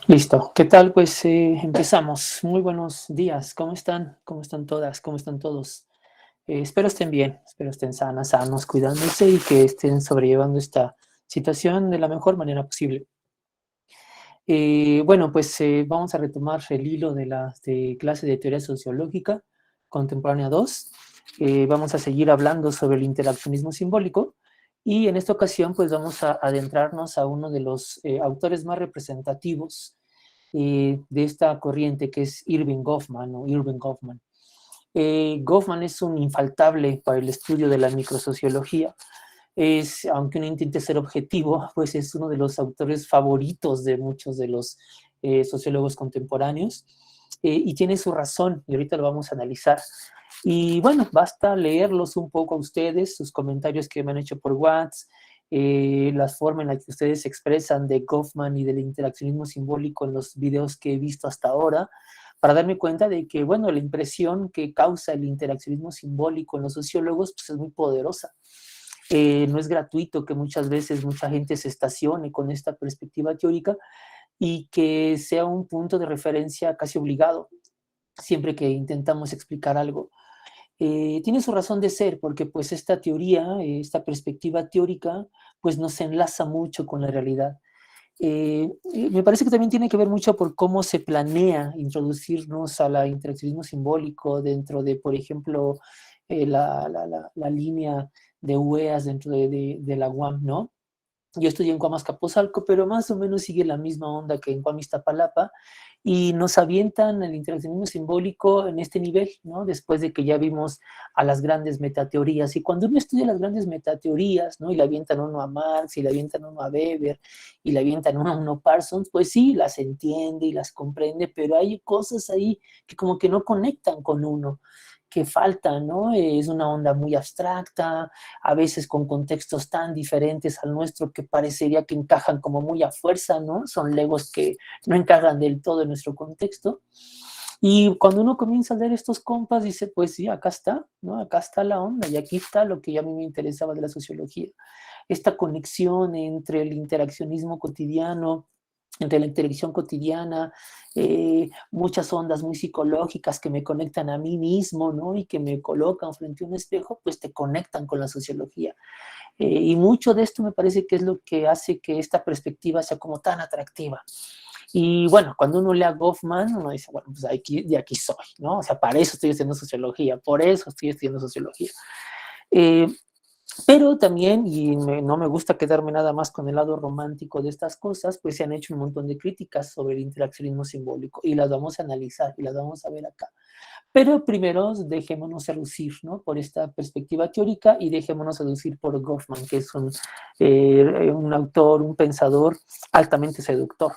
Listo. ¿Qué tal? Pues empezamos. Muy buenos días. ¿Cómo están? ¿Cómo están todas? ¿Cómo están todos? Espero estén bien, espero estén sanas, sanos, cuidándose y que estén sobrellevando esta situación de la mejor manera posible. Bueno, pues vamos a retomar el hilo de la clase de teoría sociológica contemporánea 2. Vamos a seguir hablando sobre el interaccionismo simbólico y en esta ocasión pues vamos a adentrarnos a uno de los autores más representativos de esta corriente que es Irving Goffman o Irving Goffman. Goffman es un infaltable para el estudio de la microsociología. Aunque uno intente ser objetivo, pues es uno de los autores favoritos de muchos de los sociólogos contemporáneos y tiene su razón y ahorita lo vamos a analizar. Y bueno, basta leerlos un poco a ustedes, sus comentarios que me han hecho por WhatsApp, las formas en las que ustedes se expresan de Goffman y del interaccionismo simbólico en los videos que he visto hasta ahora, para darme cuenta de que, bueno, la impresión que causa el interaccionismo simbólico en los sociólogos pues, es muy poderosa. No es gratuito que muchas veces mucha gente se estacione con esta perspectiva teórica y que sea un punto de referencia casi obligado siempre que intentamos explicar algo. Tiene su razón de ser porque pues esta teoría, esta perspectiva teórica, pues nos enlaza mucho con la realidad. Me parece que también tiene que ver mucho por cómo se planea introducirnos al interaccionismo simbólico dentro de, por ejemplo, la línea de UEAS dentro de la UAM, ¿no? Yo estudié en Cuamas Capozalco, pero más o menos sigue la misma onda que en Cuam Iztapalapa, y nos avientan el interaccionismo simbólico en este nivel, ¿no? Después de que ya vimos a las grandes metateorías. Y cuando uno estudia las grandes metateorías, ¿no? Y le avientan uno a Marx, y le avientan uno a Weber, y le avientan uno a uno Parsons, pues sí, las entiende y las comprende, pero hay cosas ahí que como que no conectan con uno, que faltan, ¿no? Es una onda muy abstracta, a veces con contextos tan diferentes al nuestro que parecería que encajan como muy a fuerza, ¿no? Son legos que no encajan del todo en nuestro contexto. Y cuando uno comienza a leer estos compas, dice, pues sí, acá está, ¿no? Acá está la onda y aquí está lo que a mí me interesaba de la sociología. Esta conexión entre el interaccionismo cotidiano, entre la interacción cotidiana, muchas ondas muy psicológicas que me conectan a mí mismo, ¿no? Y que me colocan frente a un espejo, pues te conectan con la sociología. Y mucho de esto me parece que es lo que hace que esta perspectiva sea como tan atractiva. Y bueno, cuando uno lee a Goffman, uno dice, bueno, pues aquí, de aquí soy, ¿no? O sea, para eso estoy estudiando sociología, por eso estoy estudiando sociología. Eh, pero también, y no me gusta quedarme nada más con el lado romántico de estas cosas, pues se han hecho un montón de críticas sobre el interaccionismo simbólico y las vamos a analizar y las vamos a ver acá. Pero primero dejémonos seducir, ¿no? Por esta perspectiva teórica y dejémonos seducir por Goffman, que es un autor, un pensador altamente seductor.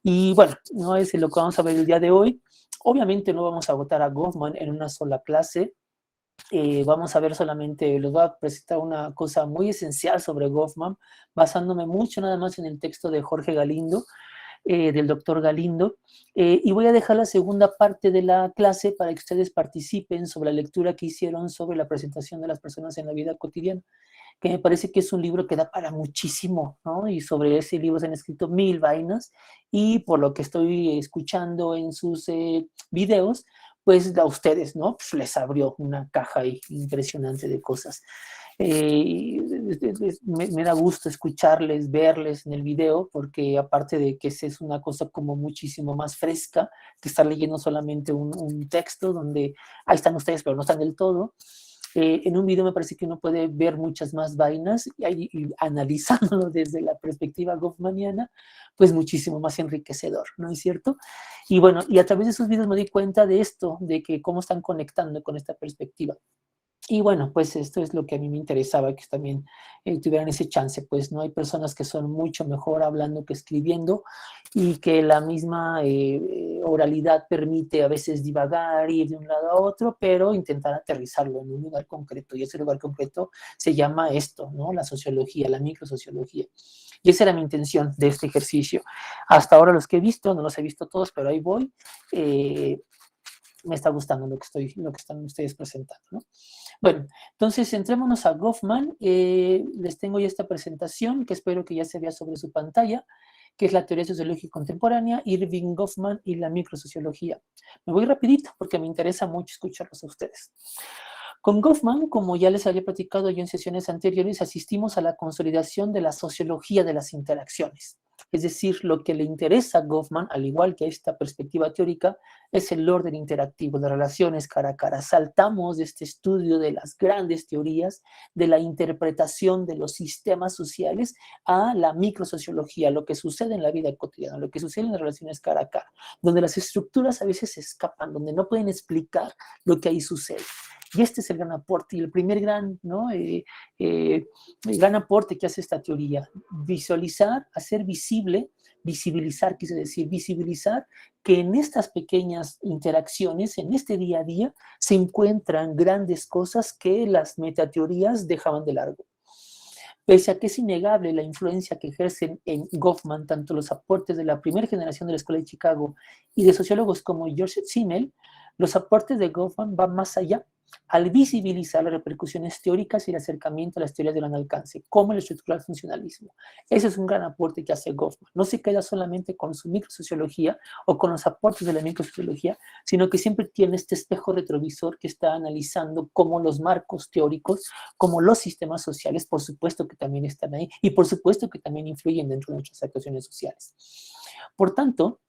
Y bueno, no es lo que vamos a ver el día de hoy. Obviamente no vamos a agotar a Goffman en una sola clase. Vamos a ver solamente, les voy a presentar una cosa muy esencial sobre Goffman, basándome mucho nada más en el texto de Jorge Galindo, del doctor Galindo, y voy a dejar la segunda parte de la clase para que ustedes participen sobre la lectura que hicieron sobre la presentación de las personas en la vida cotidiana, que me parece que es un libro que da para muchísimo, ¿no? Y sobre ese libro se han escrito mil vainas, y por lo que estoy escuchando en sus videos, pues a ustedes, ¿no? Pues les abrió una caja impresionante de cosas. Me da gusto escucharles, verles en el video, porque aparte de que es una cosa como muchísimo más fresca que estar leyendo solamente un texto donde ahí están ustedes, pero no están del todo. En un video me parece que uno puede ver muchas más vainas y analizándolo desde la perspectiva goffmaniana, pues muchísimo más enriquecedor, ¿no es cierto? Y bueno, y a través de esos videos me di cuenta de esto, de que cómo están conectando con esta perspectiva. Y bueno, pues esto es lo que a mí me interesaba, que también tuvieran ese chance, pues no hay personas que son mucho mejor hablando que escribiendo y que la misma oralidad permite a veces divagar, ir de un lado a otro, pero intentar aterrizarlo en un lugar concreto. Y ese lugar concreto se llama esto, ¿no? La sociología, la microsociología. Y esa era mi intención de este ejercicio. Hasta ahora los que he visto, no los he visto todos, pero ahí voy. Me está gustando lo que están ustedes presentando, ¿no? Bueno, entonces centrémonos a Goffman. Les tengo ya esta presentación que espero que ya se vea sobre su pantalla. que es la teoría sociológica contemporánea, Erving Goffman y la microsociología. Me voy rapidito porque me interesa mucho escucharlos a ustedes. Con Goffman, como ya les había platicado yo en sesiones anteriores, asistimos a la consolidación de la sociología de las interacciones. Es decir, lo que le interesa a Goffman, al igual que a esta perspectiva teórica, es el orden interactivo de relaciones cara a cara. Saltamos de este estudio de las grandes teorías, de la interpretación de los sistemas sociales, a la microsociología, lo que sucede en la vida cotidiana, lo que sucede en las relaciones cara a cara, donde las estructuras a veces se escapan, donde no pueden explicar lo que ahí sucede. Y este es el gran aporte y el primer gran, ¿no? El gran aporte que hace esta teoría. Visualizar, hacer visible, visibilizar, quise decir, visibilizar que en estas pequeñas interacciones, en este día a día, se encuentran grandes cosas que las metateorías dejaban de largo. Pese a que es innegable la influencia que ejercen en Goffman tanto los aportes de la primera generación de la Escuela de Chicago y de sociólogos como George Simmel, los aportes de Goffman van más allá al visibilizar las repercusiones teóricas y el acercamiento a las teorías de gran alcance, como el estructural funcionalismo. Ese es un gran aporte que hace Goffman. No se queda solamente con su microsociología o con los aportes de la microsociología, sino que siempre tiene este espejo retrovisor que está analizando cómo los marcos teóricos, como los sistemas sociales, por supuesto que también están ahí, y por supuesto que también influyen dentro de nuestras actuaciones sociales. Por tanto,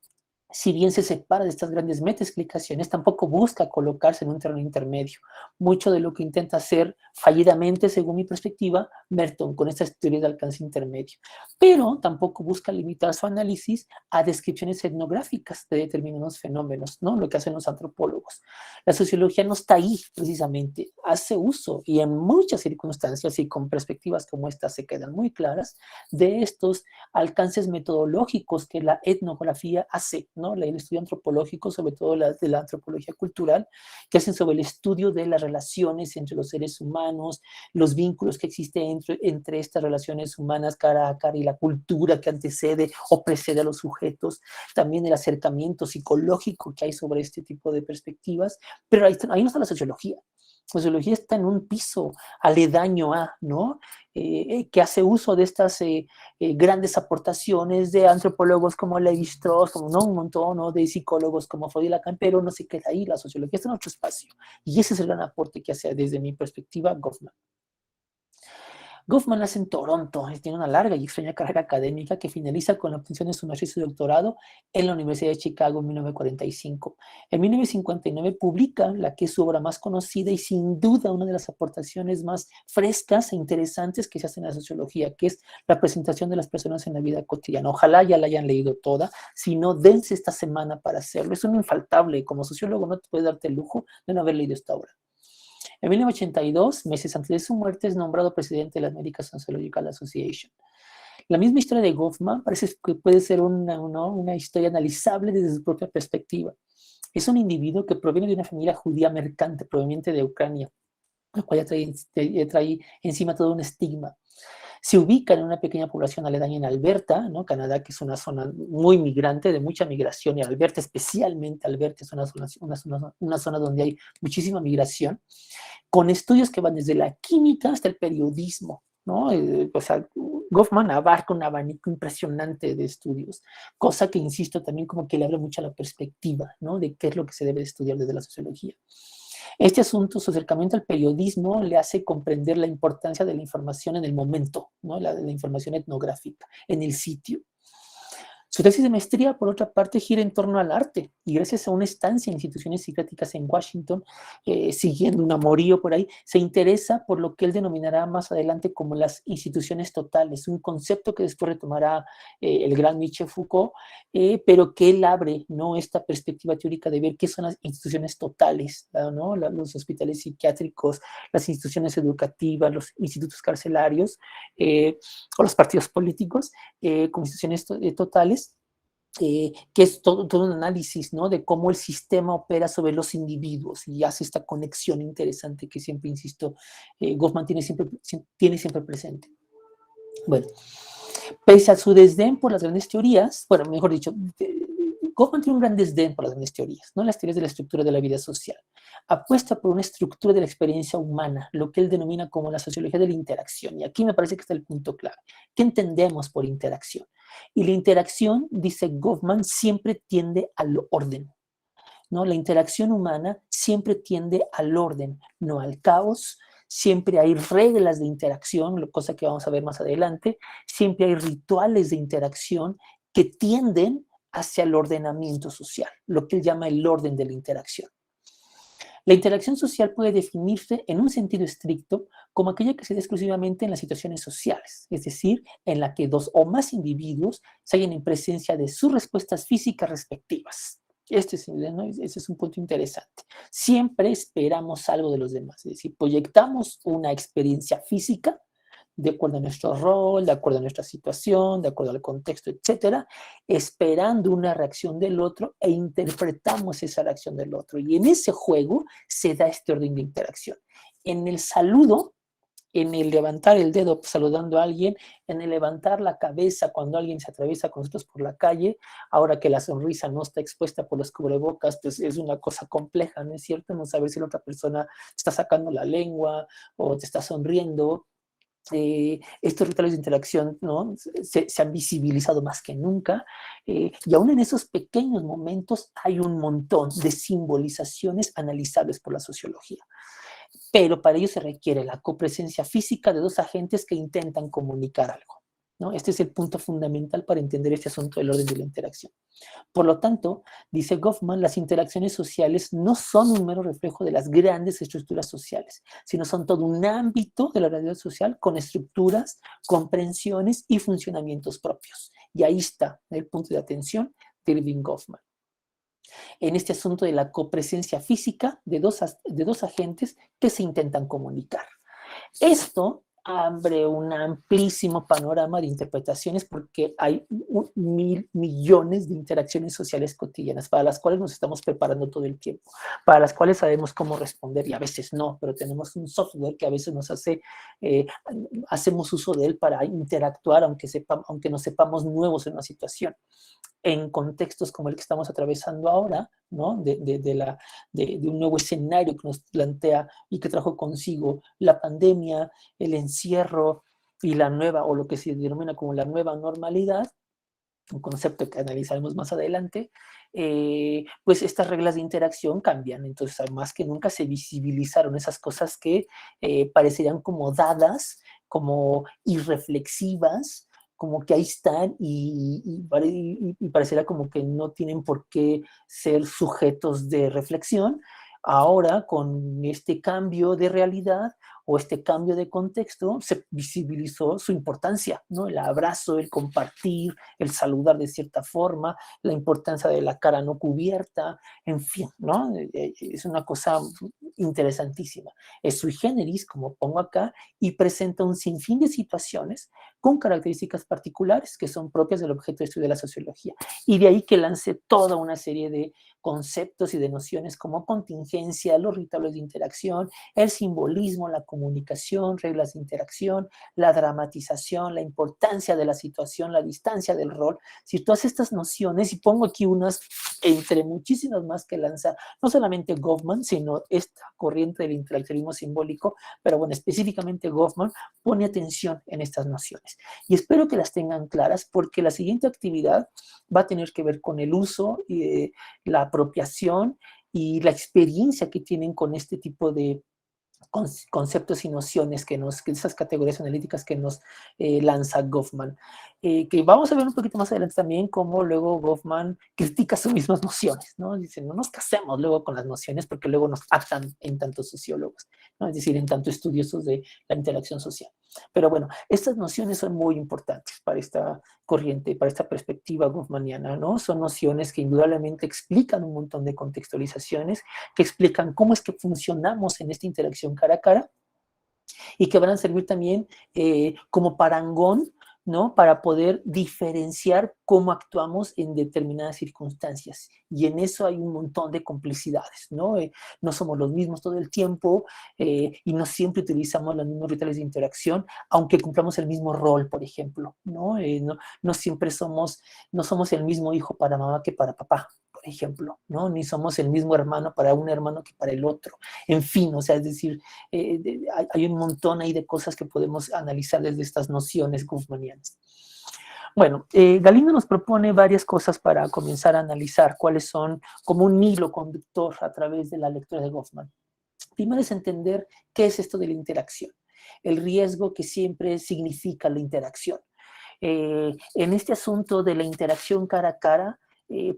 si bien se separa de estas grandes metaexplicaciones, tampoco busca colocarse en un terreno intermedio. Mucho de lo que intenta hacer fallidamente, según mi perspectiva, Merton, con estas teorías de alcance intermedio. Pero tampoco busca limitar su análisis a descripciones etnográficas de determinados fenómenos, ¿no? Lo que hacen los antropólogos. La sociología no está ahí, precisamente. Hace uso, y en muchas circunstancias y con perspectivas como esta se quedan muy claras, de estos alcances metodológicos que la etnografía hace, ¿no? El estudio antropológico, sobre todo de la antropología cultural, que hacen sobre el estudio de las relaciones entre los seres humanos, los vínculos que existen entre estas relaciones humanas cara a cara y la cultura que antecede o precede a los sujetos, también el acercamiento psicológico que hay sobre este tipo de perspectivas, pero ahí no está la sociología. La sociología está en un piso aledaño a, ¿no? Que hace uso de estas grandes aportaciones de antropólogos como Levi-Strauss, como ¿no? Un montón, ¿no? De psicólogos como Freud y Lacan, pero no se queda ahí, la sociología está en otro espacio. Y ese es el gran aporte que hace desde mi perspectiva Goffman. Goffman nace en Toronto y tiene una larga y extraña carrera académica que finaliza con la obtención de su maestría y doctorado en la Universidad de Chicago en 1945. En 1959 publica la que es su obra más conocida y sin duda una de las aportaciones más frescas e interesantes que se hace en la sociología, que es la presentación de las personas en la vida cotidiana. Ojalá ya la hayan leído toda, si no, dense esta semana para hacerlo. Es un infaltable, como sociólogo no te puedes darte el lujo de no haber leído esta obra. En 1982, meses antes de su muerte, es nombrado presidente de la American Sociological Association. La misma historia de Goffman parece que puede ser una historia analizable desde su propia perspectiva. Es un individuo que proviene de una familia judía mercante proveniente de Ucrania, lo cual ya trae encima todo un estigma. Se ubica en una pequeña población aledaña en Alberta, ¿no? Canadá, que es una zona muy migrante, de mucha migración, y Alberta, especialmente Alberta, es una zona donde hay muchísima migración, con estudios que van desde la química hasta el periodismo, ¿no? O sea, Goffman abarca un abanico impresionante de estudios, cosa que, insisto, también como que le abre mucho a la perspectiva, ¿no? De qué es lo que se debe estudiar desde la sociología. Este asunto, su acercamiento al periodismo, le hace comprender la importancia de la información en el momento, ¿no? La información etnográfica, en el sitio. Su tesis de maestría, por otra parte, gira en torno al arte y gracias a una estancia en instituciones psiquiátricas en Washington, siguiendo un amorío por ahí, se interesa por lo que él denominará más adelante como las instituciones totales, un concepto que después retomará el gran Michel Foucault, pero que él abre, ¿no? Esta perspectiva teórica de ver qué son las instituciones totales, ¿no? Los hospitales psiquiátricos, las instituciones educativas, los institutos carcelarios o los partidos políticos como instituciones totales, que es todo un análisis, ¿no? De cómo el sistema opera sobre los individuos y hace esta conexión interesante que siempre, insisto, Goffman tiene siempre presente. Bueno, pese a su desdén por las grandes teorías, bueno, mejor dicho, Goffman tiene un gran desdén por las grandes teorías, ¿no? Las teorías de la estructura de la vida social. Apuesta por una estructura de la experiencia humana, lo que él denomina como la sociología de la interacción. Y aquí me parece que está el punto clave. ¿Qué entendemos por interacción? Y la interacción, dice Goffman, siempre tiende al orden, ¿no? La interacción humana siempre tiende al orden, no al caos. Siempre hay reglas de interacción, cosa que vamos a ver más adelante. Siempre hay rituales de interacción que tienden hacia el ordenamiento social, lo que él llama el orden de la interacción. La interacción social puede definirse en un sentido estricto como aquella que se da exclusivamente en las situaciones sociales, es decir, en la que dos o más individuos se hallan en presencia de sus respuestas físicas respectivas. Ese es un punto interesante. Siempre esperamos algo de los demás, es decir, proyectamos una experiencia física de acuerdo a nuestro rol, de acuerdo a nuestra situación, de acuerdo al contexto, etcétera, esperando una reacción del otro e interpretamos esa reacción del otro. Y en ese juego se da este orden de interacción. En el saludo, en el levantar el dedo saludando a alguien, en el levantar la cabeza cuando alguien se atraviesa con nosotros por la calle, ahora que la sonrisa no está expuesta por los cubrebocas, pues es una cosa compleja, ¿no es cierto? No saber si la otra persona está sacando la lengua o te está sonriendo. Estos rituales de interacción, ¿no? se han visibilizado más que nunca, y aún en esos pequeños momentos hay un montón de simbolizaciones analizables por la sociología. Pero para ello se requiere la copresencia física de dos agentes que intentan comunicar algo, ¿no? Este es el punto fundamental para entender este asunto del orden de la interacción. Por lo tanto, dice Goffman, las interacciones sociales no son un mero reflejo de las grandes estructuras sociales, sino son todo un ámbito de la realidad social con estructuras, comprensiones y funcionamientos propios. Y ahí está el punto de atención de Irving Goffman. En este asunto de la copresencia física de dos agentes que se intentan comunicar. Esto abre un amplísimo panorama de interpretaciones porque hay mil millones de interacciones sociales cotidianas para las cuales nos estamos preparando todo el tiempo, para las cuales sabemos cómo responder y a veces no, pero tenemos un software que a veces nos hace, hacemos uso de él para interactuar aunque no sepamos nuevos en una situación. En contextos como el que estamos atravesando ahora, ¿no? de un nuevo escenario que nos plantea y que trajo consigo la pandemia, el encierro y la nueva, o lo que se denomina como la nueva normalidad, un concepto que analizaremos más adelante, pues estas reglas de interacción cambian. Entonces, más que nunca se visibilizaron esas cosas que parecerían como dadas, como irreflexivas, como que ahí están y pareciera como que no tienen por qué ser sujetos de reflexión. Ahora, con este cambio de realidad o este cambio de contexto, se visibilizó su importancia, ¿no? El abrazo, el compartir, el saludar de cierta forma, la importancia de la cara no cubierta, en fin, ¿no? Es una cosa interesantísima. Es sui generis, como pongo acá, y presenta un sinfín de situaciones con características particulares que son propias del objeto de estudio de la sociología. Y de ahí que lance toda una serie de conceptos y de nociones como contingencia, los rituales de interacción, el simbolismo, la comunicación, reglas de interacción, la dramatización, la importancia de la situación, la distancia del rol. Si todas estas nociones, y pongo aquí unas entre muchísimas más que lanza, no solamente Goffman, sino esta corriente del interaccionismo simbólico, pero bueno, específicamente Goffman pone atención en estas nociones. Y espero que las tengan claras porque la siguiente actividad va a tener que ver con el uso y la apropiación y la experiencia que tienen con este tipo de conceptos y nociones que esas categorías analíticas que nos lanza Goffman. Que vamos a ver un poquito más adelante también cómo luego Goffman critica sus mismas nociones, ¿no? Dice, no nos casemos luego con las nociones porque luego nos atan en tantos sociólogos, ¿no? Es decir, en tantos estudiosos de la interacción social. Pero bueno, estas nociones son muy importantes para esta corriente, para esta perspectiva goffmaniana, ¿no? Son nociones que indudablemente explican un montón de contextualizaciones, que explican cómo es que funcionamos en esta interacción cara a cara y que van a servir también como parangón, ¿no? Para poder diferenciar cómo actuamos en determinadas circunstancias. Y en eso hay un montón de complicidades, ¿no? No somos los mismos todo el tiempo y no siempre utilizamos los mismos rituales de interacción, aunque cumplamos el mismo rol, por ejemplo, ¿no? No siempre no somos el mismo hijo para mamá que para papá, por ejemplo, ¿no? Ni somos el mismo hermano para un hermano que para el otro. En fin, o sea, es decir, hay un montón ahí de cosas que podemos analizar desde estas nociones goffmanianas. Bueno, Galindo nos propone varias cosas para comenzar a analizar cuáles son como un hilo conductor a través de la lectura de Goffman. Primero es entender qué es esto de la interacción, el riesgo que siempre significa la interacción. En este asunto de la interacción cara a cara,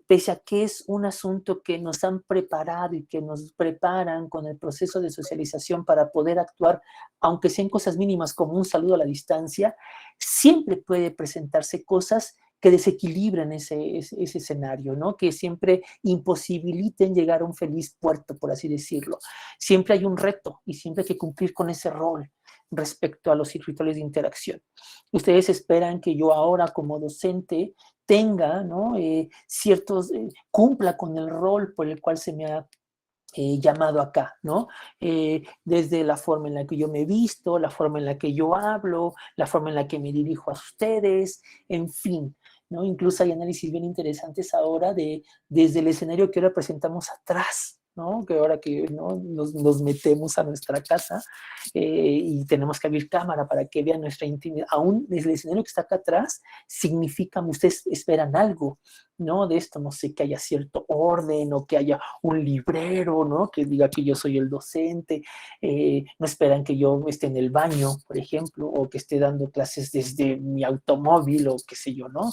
pese a que es un asunto que nos han preparado y que nos preparan con el proceso de socialización para poder actuar, aunque sean cosas mínimas como un saludo a la distancia, siempre puede presentarse cosas que desequilibran ese escenario, ¿no? Que siempre imposibiliten llegar a un feliz puerto, por así decirlo. Siempre hay un reto y siempre hay que cumplir con ese rol respecto a los rituales de interacción. Ustedes esperan que yo ahora como docente tenga, ¿no? Cumpla con el rol por el cual se me ha llamado acá, ¿no? Desde la forma en la que yo me visto, la forma en la que yo hablo, la forma en la que me dirijo a ustedes, en fin, ¿no? Incluso hay análisis bien interesantes ahora desde el escenario que ahora presentamos atrás, ¿no? Que ahora que, ¿no? nos metemos a nuestra casa y tenemos que abrir cámara para que vean nuestra intimidad, aún desde el escenario que está acá atrás, significa, ustedes esperan algo, ¿no? De esto, no sé, que haya cierto orden o que haya un librero, ¿no? Que diga que yo soy el docente, no esperan que yo esté en el baño, por ejemplo, o que esté dando clases desde mi automóvil o qué sé yo, ¿no?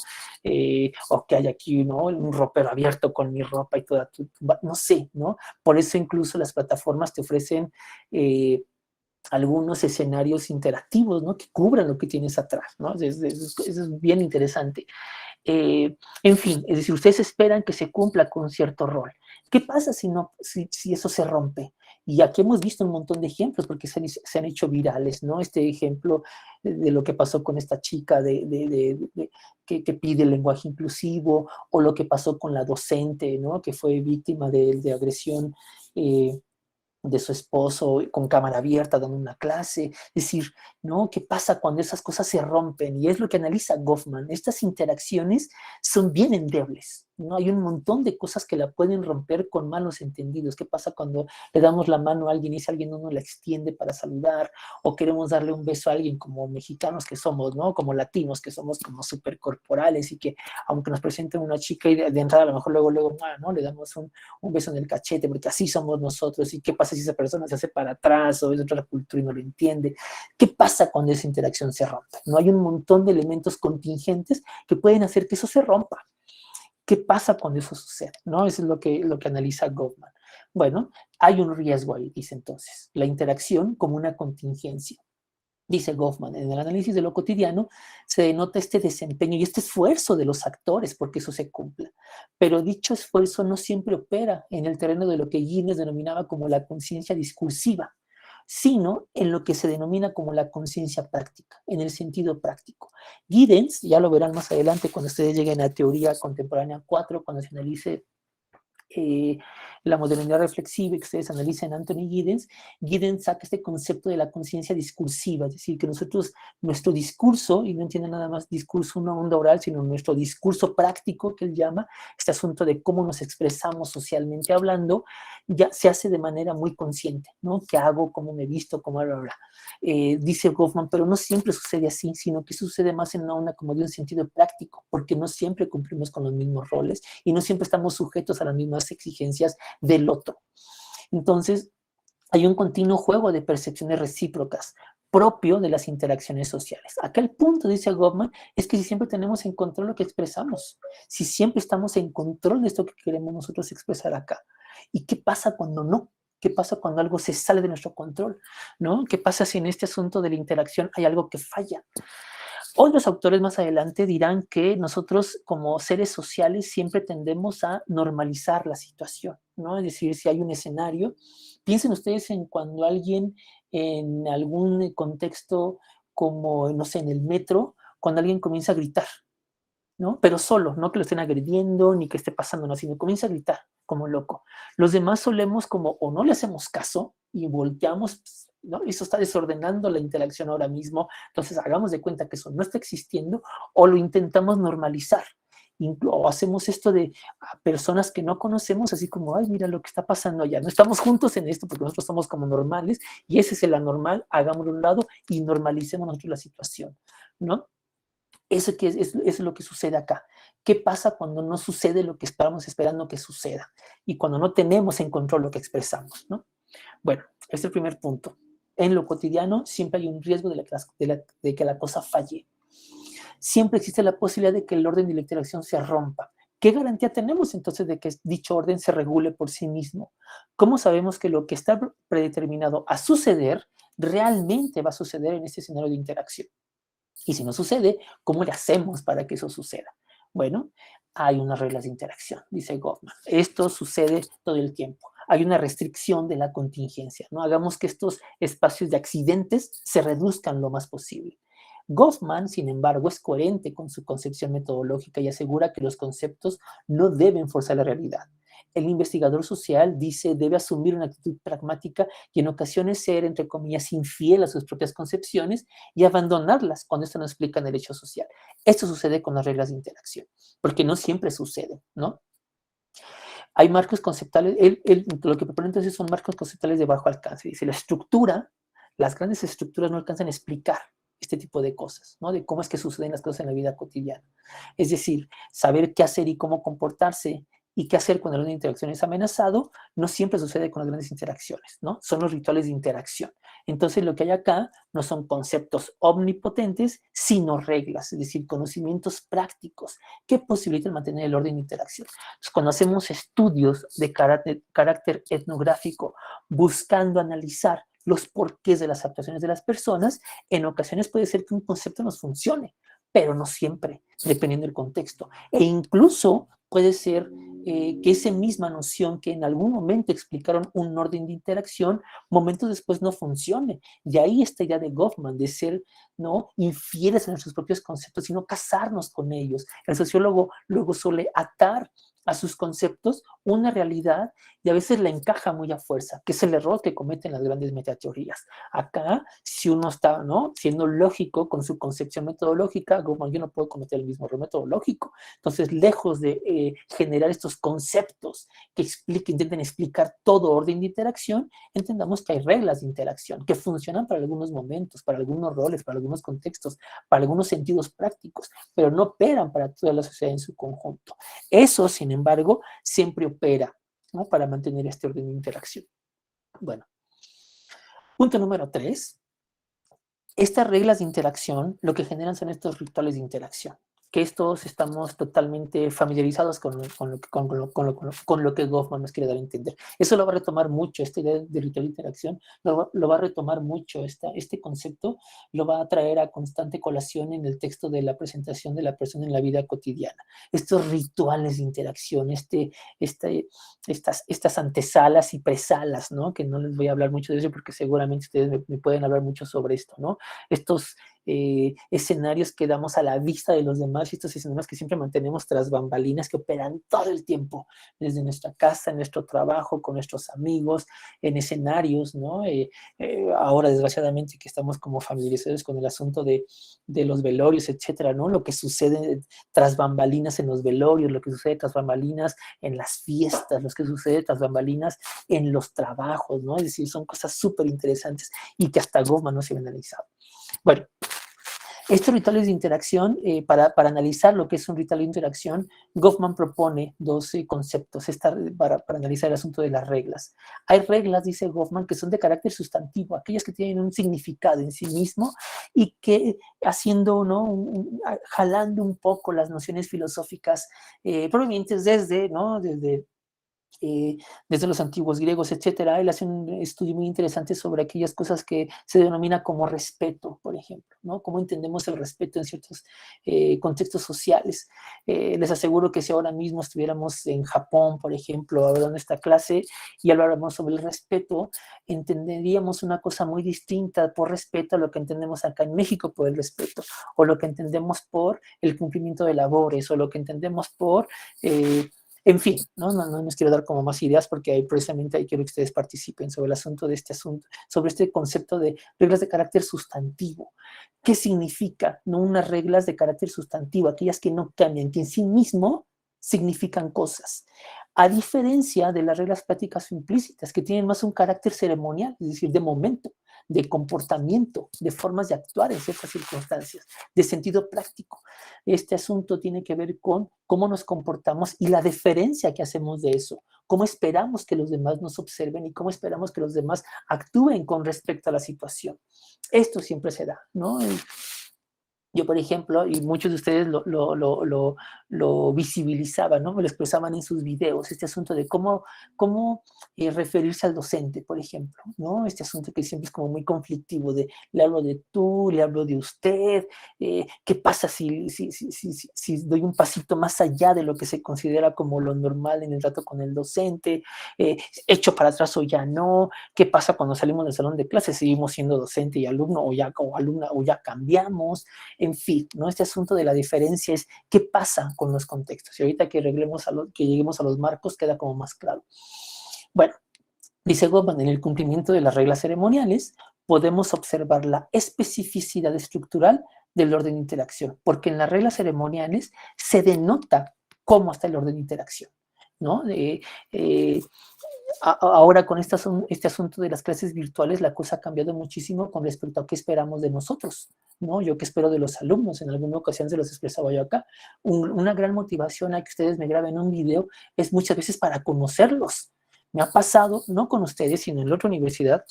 O que haya aquí, ¿no? Un ropero abierto con mi ropa y toda, no sé, ¿no? Por eso incluso las plataformas te ofrecen algunos escenarios interactivos, ¿no? Que cubran lo que tienes atrás, ¿no? Eso es bien interesante. En fin, es decir, ustedes esperan que se cumpla con cierto rol. ¿Qué pasa si eso se rompe? Y aquí hemos visto un montón de ejemplos porque se han hecho virales, ¿no? Este ejemplo de lo que pasó con esta chica que pide el lenguaje inclusivo, o lo que pasó con la docente, ¿no? Que fue víctima de agresión de su esposo con cámara abierta dando una clase. Es decir, ¿no? ¿Qué pasa cuando esas cosas se rompen? Y es lo que analiza Goffman. Estas interacciones son bien endebles, ¿no? Hay un montón de cosas que la pueden romper con malos entendidos. ¿Qué pasa cuando le damos la mano a alguien y ese alguien no nos la extiende para saludar? O queremos darle un beso a alguien como mexicanos que somos, ¿no? Como latinos que somos como súper corporales y que aunque nos presenten una chica y de entrada a lo mejor luego, ¿no? Le damos un beso en el cachete porque así somos nosotros. ¿Y qué pasa si esa persona se hace para atrás o es de otra cultura y no lo entiende? ¿Qué pasa cuando esa interacción se rompe? No hay un montón de elementos contingentes que pueden hacer que eso se rompa. ¿Qué pasa cuando eso sucede? ¿No? Eso es lo que analiza Goffman. Bueno, hay un riesgo ahí, dice entonces, la interacción como una contingencia. Dice Goffman, en el análisis de lo cotidiano se denota este desempeño y este esfuerzo de los actores porque eso se cumpla. Pero dicho esfuerzo no siempre opera en el terreno de lo que Giddens denominaba como la conciencia discursiva, sino en lo que se denomina como la conciencia práctica, en el sentido práctico. Giddens, ya lo verán más adelante cuando ustedes lleguen a teoría contemporánea 4, cuando se analice eh, la modernidad reflexiva, que ustedes analicen Anthony Giddens, Giddens saca este concepto de la conciencia discursiva, es decir, que nosotros, nuestro discurso, y no entiende nada más discurso, una onda oral, sino nuestro discurso práctico, que él llama, este asunto de cómo nos expresamos socialmente hablando, ya se hace de manera muy consciente, ¿no? ¿Qué hago? ¿Cómo me visto? ¿Cómo habla? Dice Goffman, pero no siempre sucede así, sino que sucede más en una onda como de un sentido práctico, porque no siempre cumplimos con los mismos roles y no siempre estamos sujetos a las mismas exigencias del otro. Entonces, hay un continuo juego de percepciones recíprocas propio de las interacciones sociales. Acá el punto, dice Goffman, es que si siempre tenemos en control lo que expresamos, si siempre estamos en control de esto que queremos nosotros expresar acá. ¿Y qué pasa cuando no? ¿Qué pasa cuando algo se sale de nuestro control? ¿No? ¿Qué pasa si en este asunto de la interacción hay algo que falla? Otros autores más adelante dirán que nosotros como seres sociales siempre tendemos a normalizar la situación, ¿no? Es decir, si hay un escenario, piensen ustedes en cuando alguien en algún contexto como, no sé, en el metro, cuando alguien comienza a gritar, ¿no? Pero solo, no que lo estén agrediendo ni que esté pasando nada, sino comienza a gritar como loco. Los demás solemos como o no le hacemos caso y volteamos, ¿no? Eso está desordenando la interacción ahora mismo, entonces hagamos de cuenta que eso no está existiendo o lo intentamos normalizar. O hacemos esto de a personas que no conocemos, así como, ay, mira lo que está pasando allá. No estamos juntos en esto porque nosotros somos como normales y ese es el anormal, hagámoslo a un lado y normalicemos nosotros la situación, ¿no? Eso, eso es lo que sucede acá. ¿Qué pasa cuando no sucede lo que estamos esperando que suceda? Y cuando no tenemos en control lo que expresamos, ¿no? Bueno, este es el primer punto. En lo cotidiano siempre hay un riesgo de que la cosa falle. Siempre existe la posibilidad de que el orden de la interacción se rompa. ¿Qué garantía tenemos entonces de que dicho orden se regule por sí mismo? ¿Cómo sabemos que lo que está predeterminado a suceder realmente va a suceder en este escenario de interacción? Y si no sucede, ¿cómo le hacemos para que eso suceda? Bueno, hay unas reglas de interacción, dice Goffman. Esto sucede todo el tiempo. Hay una restricción de la contingencia, ¿no? Hagamos que estos espacios de accidentes se reduzcan lo más posible. Goffman, sin embargo, es coherente con su concepción metodológica y asegura que los conceptos no deben forzar la realidad. El investigador social dice debe asumir una actitud pragmática y en ocasiones ser, entre comillas, infiel a sus propias concepciones y abandonarlas cuando esto no explica el derecho social. Esto sucede con las reglas de interacción, porque no siempre sucede, ¿no? Hay marcos conceptuales, lo que propone entonces son marcos conceptuales de bajo alcance. Dice, la estructura, las grandes estructuras no alcanzan a explicar este tipo de cosas, ¿no? De cómo es que suceden las cosas en la vida cotidiana. Es decir, saber qué hacer y cómo comportarse y qué hacer cuando la interacción es amenazado, no siempre sucede con las grandes interacciones, ¿no? Son los rituales de interacción. Entonces, lo que hay acá no son conceptos omnipotentes, sino reglas, es decir, conocimientos prácticos que posibilitan mantener el orden de interacción. Entonces, cuando hacemos estudios de carácter etnográfico, buscando analizar los porqués de las actuaciones de las personas, en ocasiones puede ser que un concepto nos funcione, pero no siempre, dependiendo del contexto. E incluso puede ser que esa misma noción que en algún momento explicaron un orden de interacción, momentos después no funcione. Y ahí esta idea de Goffman de ser, ¿no?, infieles a nuestros propios conceptos y no casarnos con ellos. El sociólogo luego suele atar a sus conceptos una realidad y a veces la encaja muy a fuerza, que es el error que cometen las grandes metateorías. Acá, si uno está, ¿no?, siendo lógico con su concepción metodológica, como yo no puedo cometer el mismo error metodológico. Entonces, lejos de generar estos conceptos que intenten explicar todo orden de interacción, entendamos que hay reglas de interacción que funcionan para algunos momentos, para algunos roles, para algunos contextos, para algunos sentidos prácticos, pero no operan para toda la sociedad en su conjunto. Eso, sin embargo, siempre opera, ¿no?, para mantener este orden de interacción. Bueno, punto número 3. Estas reglas de interacción lo que generan son estos rituales de interacción, que estos estamos totalmente familiarizados con lo que Goffman nos quiere dar a entender. Eso lo va a retomar mucho, esta idea de ritual de interacción, lo va a retomar mucho, este concepto lo va a traer a constante colación en el texto de la presentación de la persona en la vida cotidiana. Estos rituales de interacción, estas antesalas y presalas, ¿no?, que no les voy a hablar mucho de eso porque seguramente ustedes me pueden hablar mucho sobre esto, ¿no? Estos escenarios que damos a la vista de los demás y estos escenarios que siempre mantenemos tras bambalinas que operan todo el tiempo, desde nuestra casa, en nuestro trabajo, con nuestros amigos, en escenarios, ¿no? Ahora, desgraciadamente, que estamos como familiarizados con el asunto de los velorios, etcétera, ¿no? Lo que sucede tras bambalinas en los velorios, lo que sucede tras bambalinas en las fiestas, lo que sucede tras bambalinas en los trabajos, ¿no? Es decir, son cosas súper interesantes y que hasta Goffman no se había analizado. Bueno, estos rituales de interacción, para analizar lo que es un ritual de interacción, Goffman propone 12 conceptos para analizar el asunto de las reglas. Hay reglas, dice Goffman, que son de carácter sustantivo, aquellas que tienen un significado en sí mismo y que haciendo, ¿no?, jalando un poco las nociones filosóficas provenientes desde, ¿no?, desde los antiguos griegos, etcétera. Él hace un estudio muy interesante sobre aquellas cosas que se denomina como respeto, por ejemplo, ¿no? Cómo entendemos el respeto en ciertos contextos sociales. Les aseguro que si ahora mismo estuviéramos en Japón, por ejemplo, dando esta clase y habláramos sobre el respeto, entenderíamos una cosa muy distinta por respeto a lo que entendemos acá en México por el respeto, o lo que entendemos por el cumplimiento de labores, o lo que entendemos por en fin, no les quiero dar como más ideas porque ahí precisamente ahí quiero que ustedes participen sobre el asunto, sobre este concepto de reglas de carácter sustantivo. ¿Qué significa? No unas reglas de carácter sustantivo, aquellas que no cambian, que en sí mismo significan cosas. A diferencia de las reglas prácticas o implícitas, que tienen más un carácter ceremonial, es decir, de momento. de comportamiento, de formas de actuar en ciertas circunstancias, de sentido práctico. Este asunto tiene que ver con cómo nos comportamos y la deferencia que hacemos de eso, cómo esperamos que los demás nos observen y cómo esperamos que los demás actúen con respecto a la situación. Esto siempre se da, ¿no? Yo, por ejemplo, y muchos de ustedes lo visibilizaban, ¿no? Me lo expresaban en sus videos, este asunto de cómo referirse al docente, por ejemplo, ¿no? Este asunto que siempre es como muy conflictivo, de le hablo de tú, le hablo de usted, ¿qué pasa si doy un pasito más allá de lo que se considera como lo normal en el trato con el docente? ¿Echo para atrás o ya no? ¿Qué pasa cuando salimos del salón de clases? ¿Seguimos siendo docente y alumno o alumna o ya cambiamos? En fin, ¿no? Este asunto de la diferencia es qué pasa con los contextos. Y ahorita que lleguemos a los marcos queda como más claro. Bueno, dice Goffman, en el cumplimiento de las reglas ceremoniales podemos observar la especificidad estructural del orden de interacción, porque en las reglas ceremoniales se denota cómo está el orden de interacción, ¿no? Ahora con este asunto de las clases virtuales, la cosa ha cambiado muchísimo con respecto a qué esperamos de nosotros, ¿no? Yo qué espero de los alumnos, en alguna ocasión se los expresaba yo acá. Una gran motivación a que ustedes me graben un video es muchas veces para conocerlos. Me ha pasado, no con ustedes, sino en la otra universidad,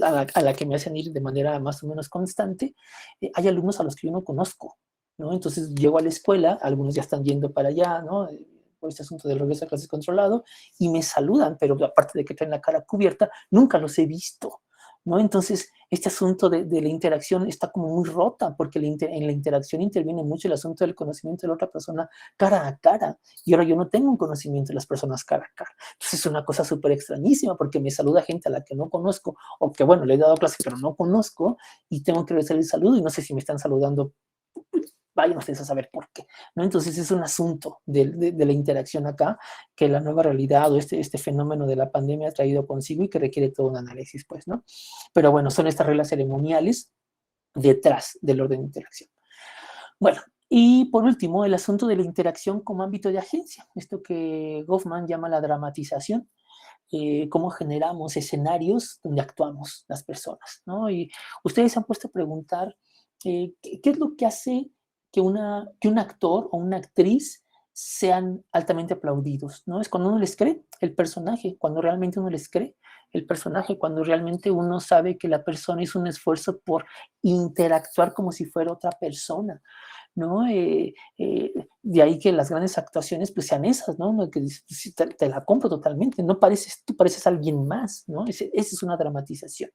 a la que me hacen ir de manera más o menos constante, hay alumnos a los que yo no conozco, ¿no? Entonces llego a la escuela, algunos ya están yendo para allá, ¿no? Por este asunto del regreso a clases controlado, y me saludan, pero aparte de que traen la cara cubierta, nunca los he visto, ¿no? Entonces, este asunto de la interacción está como muy rota, porque en la interacción interviene mucho el asunto del conocimiento de la otra persona cara a cara, y ahora yo no tengo un conocimiento de las personas cara a cara. Entonces es una cosa súper extrañísima, porque me saluda gente a la que no conozco, o que bueno, le he dado clase, pero no conozco, y tengo que regresar el saludo, y no sé si me están saludando, vayan ustedes a saber por qué, ¿no? Entonces es un asunto de la interacción acá, que la nueva realidad o este fenómeno de la pandemia ha traído consigo y que requiere todo un análisis, pues, ¿no? Pero bueno, son estas reglas ceremoniales detrás del orden de interacción. Bueno, y por último, el asunto de la interacción como ámbito de agencia, esto que Goffman llama la dramatización. Cómo generamos escenarios donde actuamos las personas, ¿no? Y ustedes se han puesto a preguntar qué es lo que hace que un actor o una actriz sean altamente aplaudidos, ¿no? Es cuando uno les cree el personaje, cuando realmente uno les cree el personaje, cuando realmente uno sabe que la persona hizo un esfuerzo por interactuar como si fuera otra persona, ¿no? De ahí que las grandes actuaciones pues sean esas, ¿no? Que sí, te la compro totalmente, no pareces, tú pareces alguien más, ¿no? Esa es una dramatización.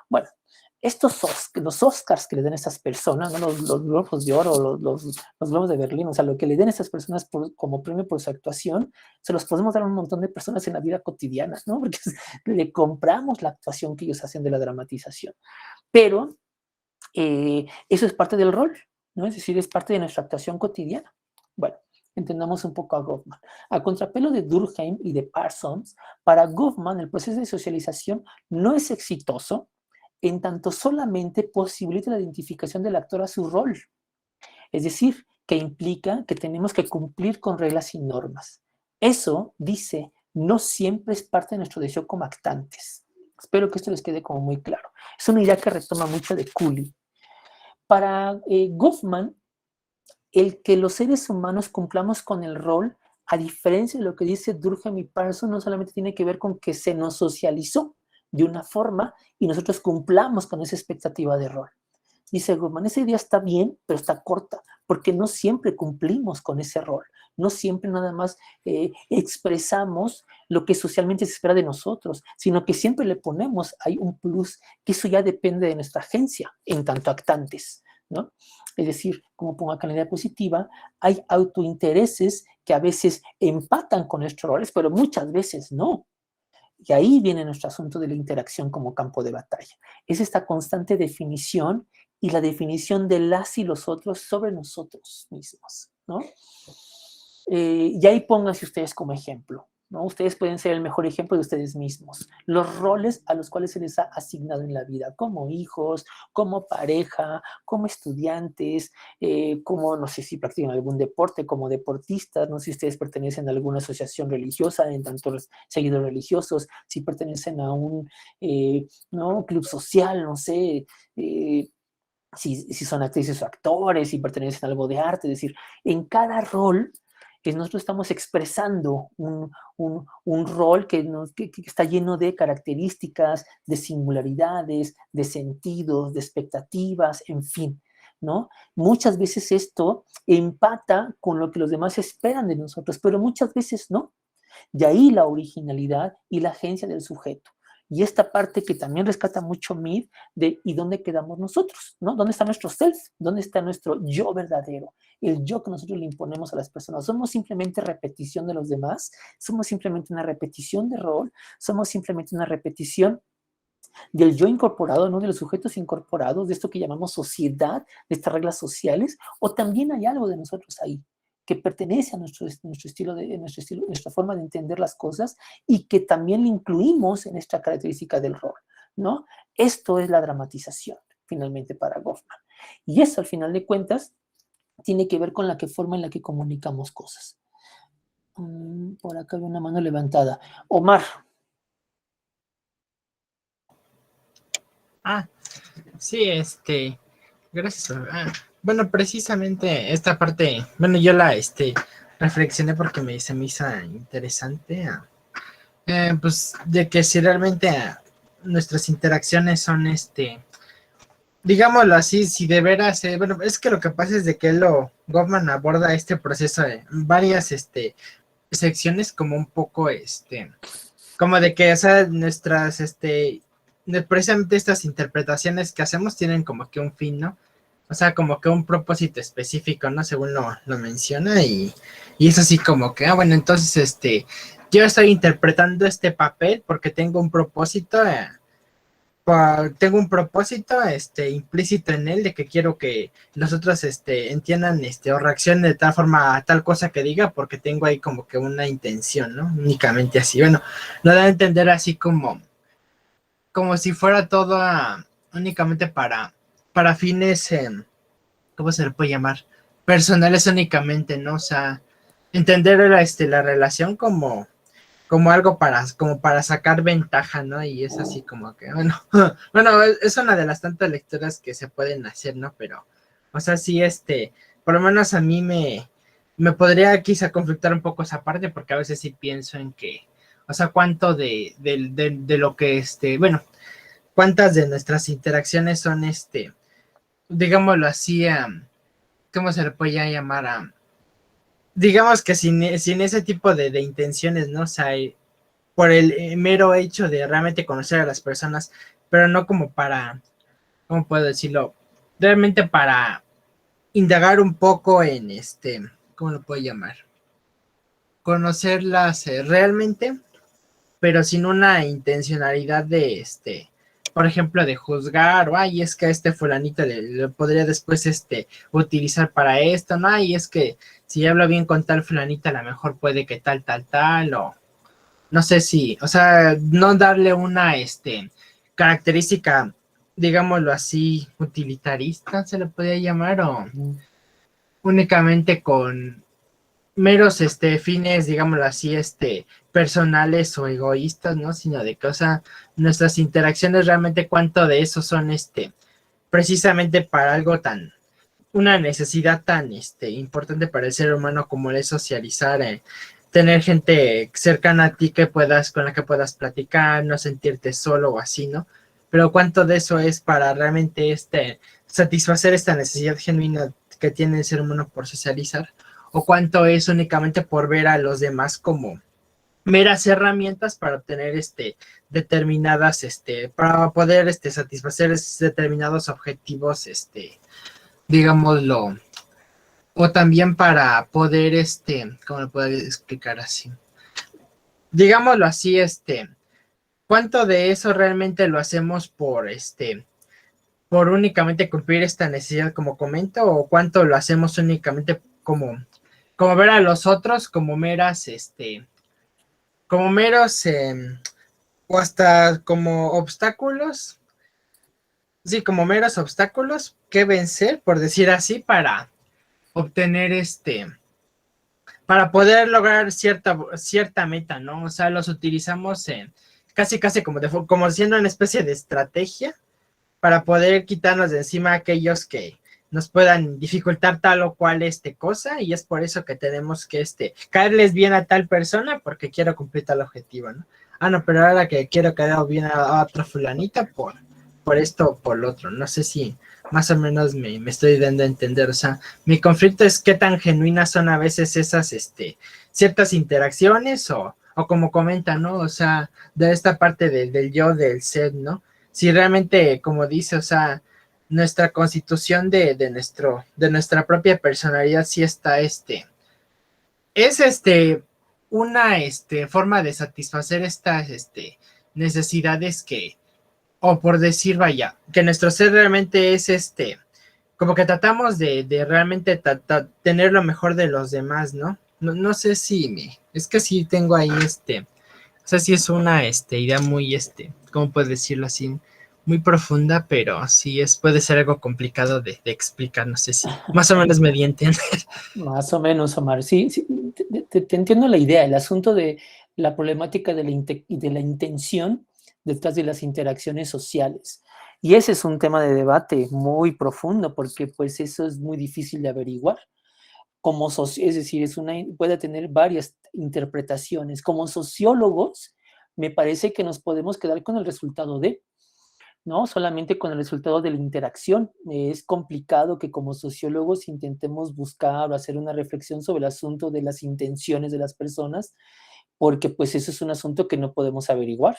Bueno, los Oscars que le den a estas personas, ¿no? Los Globos de Oro, los Globos de Berlín, o sea, lo que le den a estas personas como premio por su actuación, se los podemos dar a un montón de personas en la vida cotidiana, ¿no? Porque le compramos la actuación que ellos hacen de la dramatización. Pero eso es parte del rol, ¿no? Es decir, es parte de nuestra actuación cotidiana. Bueno, entendamos un poco a Goffman. A contrapelo de Durkheim y de Parsons, para Goffman el proceso de socialización no es exitoso en tanto solamente posibilita la identificación del actor a su rol. Es decir, que implica que tenemos que cumplir con reglas y normas. Eso, dice, no siempre es parte de nuestro deseo como actantes. Espero que esto les quede como muy claro. Es una idea que retoma mucho de Cooley. Para Goffman, el que los seres humanos cumplamos con el rol, a diferencia de lo que dice Durkheim y Parsons, no solamente tiene que ver con que se nos socializó de una forma y nosotros cumplamos con esa expectativa de rol. Dice Goffman, esa idea está bien, pero está corta, porque no siempre cumplimos con ese rol, no siempre nada más expresamos lo que socialmente se espera de nosotros, sino que siempre le ponemos ahí un plus, que eso ya depende de nuestra agencia, en tanto actantes, ¿no? Es decir, como pongo acá en la idea positiva, hay autointereses que a veces empatan con nuestros roles, pero muchas veces no. Y ahí viene nuestro asunto de la interacción como campo de batalla. Es esta constante definición y la definición de las y los otros sobre nosotros mismos, ¿no? Y ahí pónganse ustedes como ejemplo. ¿no? Ustedes pueden ser el mejor ejemplo de ustedes mismos. Los roles a los cuales se les ha asignado en la vida, como hijos, como pareja, como estudiantes, como, no sé si practican algún deporte, como deportistas, no sé si ustedes pertenecen a alguna asociación religiosa, en tanto los seguidores religiosos, si pertenecen a un ¿no? club social, no sé, si son actrices o actores, si pertenecen a algo de arte, es decir, en cada rol que nosotros estamos expresando un rol que está lleno de características, de singularidades, de sentidos, de expectativas, en fin, ¿no? Muchas veces esto empata con lo que los demás esperan de nosotros, pero muchas veces no. De ahí la originalidad y la agencia del sujeto. Y esta parte que también rescata mucho Mead de ¿y dónde quedamos nosotros? ¿No? ¿Dónde está nuestro self? ¿Dónde está nuestro yo verdadero? El yo que nosotros le imponemos a las personas. ¿Somos simplemente repetición de los demás? ¿Somos simplemente una repetición de rol? ¿Somos simplemente una repetición del yo incorporado, ¿no? De los sujetos incorporados, de esto que llamamos sociedad, de estas reglas sociales? ¿O también hay algo de nosotros ahí que pertenece a nuestra forma de entender las cosas y que también lo incluimos en esta característica del rol, ¿no? Esto es la dramatización, finalmente, para Goffman. Y eso, al final de cuentas, tiene que ver con la forma en la que comunicamos cosas. Por acá hay una mano levantada. Omar. Sí, gracias. Bueno, precisamente esta parte, bueno, yo la, reflexioné porque se me hizo interesante, pues, de que si realmente nuestras interacciones son, digámoslo así, si de veras, bueno, es que lo que pasa es de que Goffman aborda este proceso de varias, secciones como un poco, como de que, o sea, nuestras, precisamente estas interpretaciones que hacemos tienen como que un fin, ¿no? O sea, como que un propósito específico, ¿no? Según lo menciona y es así como que, bueno, entonces, yo estoy interpretando este papel porque tengo un propósito, implícito en él de que quiero que los otros, entiendan, o reaccionen de tal forma a tal cosa que diga porque tengo ahí como que una intención, ¿no? Únicamente así, bueno, lo da a entender así como si fuera todo únicamente para fines, ¿cómo se le puede llamar? Personales únicamente, ¿no? O sea, entender la relación como algo como para sacar ventaja, ¿no? Y es así como que, bueno, bueno, es una de las tantas lecturas que se pueden hacer, ¿no? Pero, o sea, sí, por lo menos a mí me podría quizá conflictar un poco esa parte, porque a veces sí pienso en que, o sea, cuánto de lo que, bueno, cuántas de nuestras interacciones son, digámoslo así, ¿cómo se le puede llamar? Digamos que sin ese tipo de intenciones, ¿no? O sea, por el mero hecho de realmente conocer a las personas, pero no como para, ¿cómo puedo decirlo? Realmente para indagar un poco en ¿cómo lo puedo llamar? Conocerlas realmente, pero sin una intencionalidad de por ejemplo, de juzgar, o ay, es que a este fulanito le podría después utilizar para esto, no, y es que si hablo bien con tal fulanita, a lo mejor puede que tal, o no sé si, o sea, no darle una característica, digámoslo así, utilitarista, se le podría llamar, o únicamente con meros fines, digámoslo así, personales o egoístas, ¿no? Sino de que, o sea, nuestras interacciones realmente cuánto de eso son precisamente para algo tan, una necesidad tan importante para el ser humano como es socializar, tener gente cercana a ti con la que puedas platicar, no sentirte solo o así, ¿no? Pero cuánto de eso es para realmente satisfacer esta necesidad genuina que tiene el ser humano por socializar, o cuánto es únicamente por ver a los demás como meras herramientas para obtener determinadas, para poder satisfacer determinados objetivos, digámoslo, o también para poder, ¿cómo lo puedo explicar así? Digámoslo así, ¿cuánto de eso realmente lo hacemos por únicamente cumplir esta necesidad como comento, o cuánto lo hacemos únicamente como ver a los otros como meras, como meros, o hasta como obstáculos, sí, como meros obstáculos que vencer, por decir así, para obtener para poder lograr cierta meta, ¿no? O sea, los utilizamos en casi como, como siendo una especie de estrategia para poder quitarnos de encima aquellos que nos puedan dificultar tal o cual cosa, y es por eso que tenemos que caerles bien a tal persona porque quiero cumplir tal objetivo, ¿no? Ah, no, pero ahora que quiero caer bien a otra fulanita por esto o por lo otro. No sé si más o menos me estoy dando a entender. O sea, mi conflicto es qué tan genuinas son a veces esas ciertas interacciones o como comenta, ¿no? O sea, de esta parte del yo, del ser, ¿no? Si realmente, como dice, o sea, nuestra constitución de nuestra propia personalidad sí está es una forma de satisfacer estas necesidades que, o por decir, vaya, que nuestro ser realmente es como que tratamos de realmente tener lo mejor de los demás, ¿no? No sé si es que sí tengo ahí o sea, sí es una idea muy, ¿cómo puedo decirlo así? Muy profunda, pero sí puede ser algo complicado de explicar, no sé si más o menos me di a entender. Más o menos, Omar. Sí, sí, te entiendo la idea, el asunto de la problemática de la intención detrás de las interacciones sociales. Y ese es un tema de debate muy profundo porque pues eso es muy difícil de averiguar. Es decir, puede tener varias interpretaciones. Como sociólogos, me parece que nos podemos quedar con el resultado de, ¿no? Solamente con el resultado de la interacción. Es complicado que como sociólogos intentemos buscar o hacer una reflexión sobre el asunto de las intenciones de las personas, porque pues eso es un asunto que no podemos averiguar.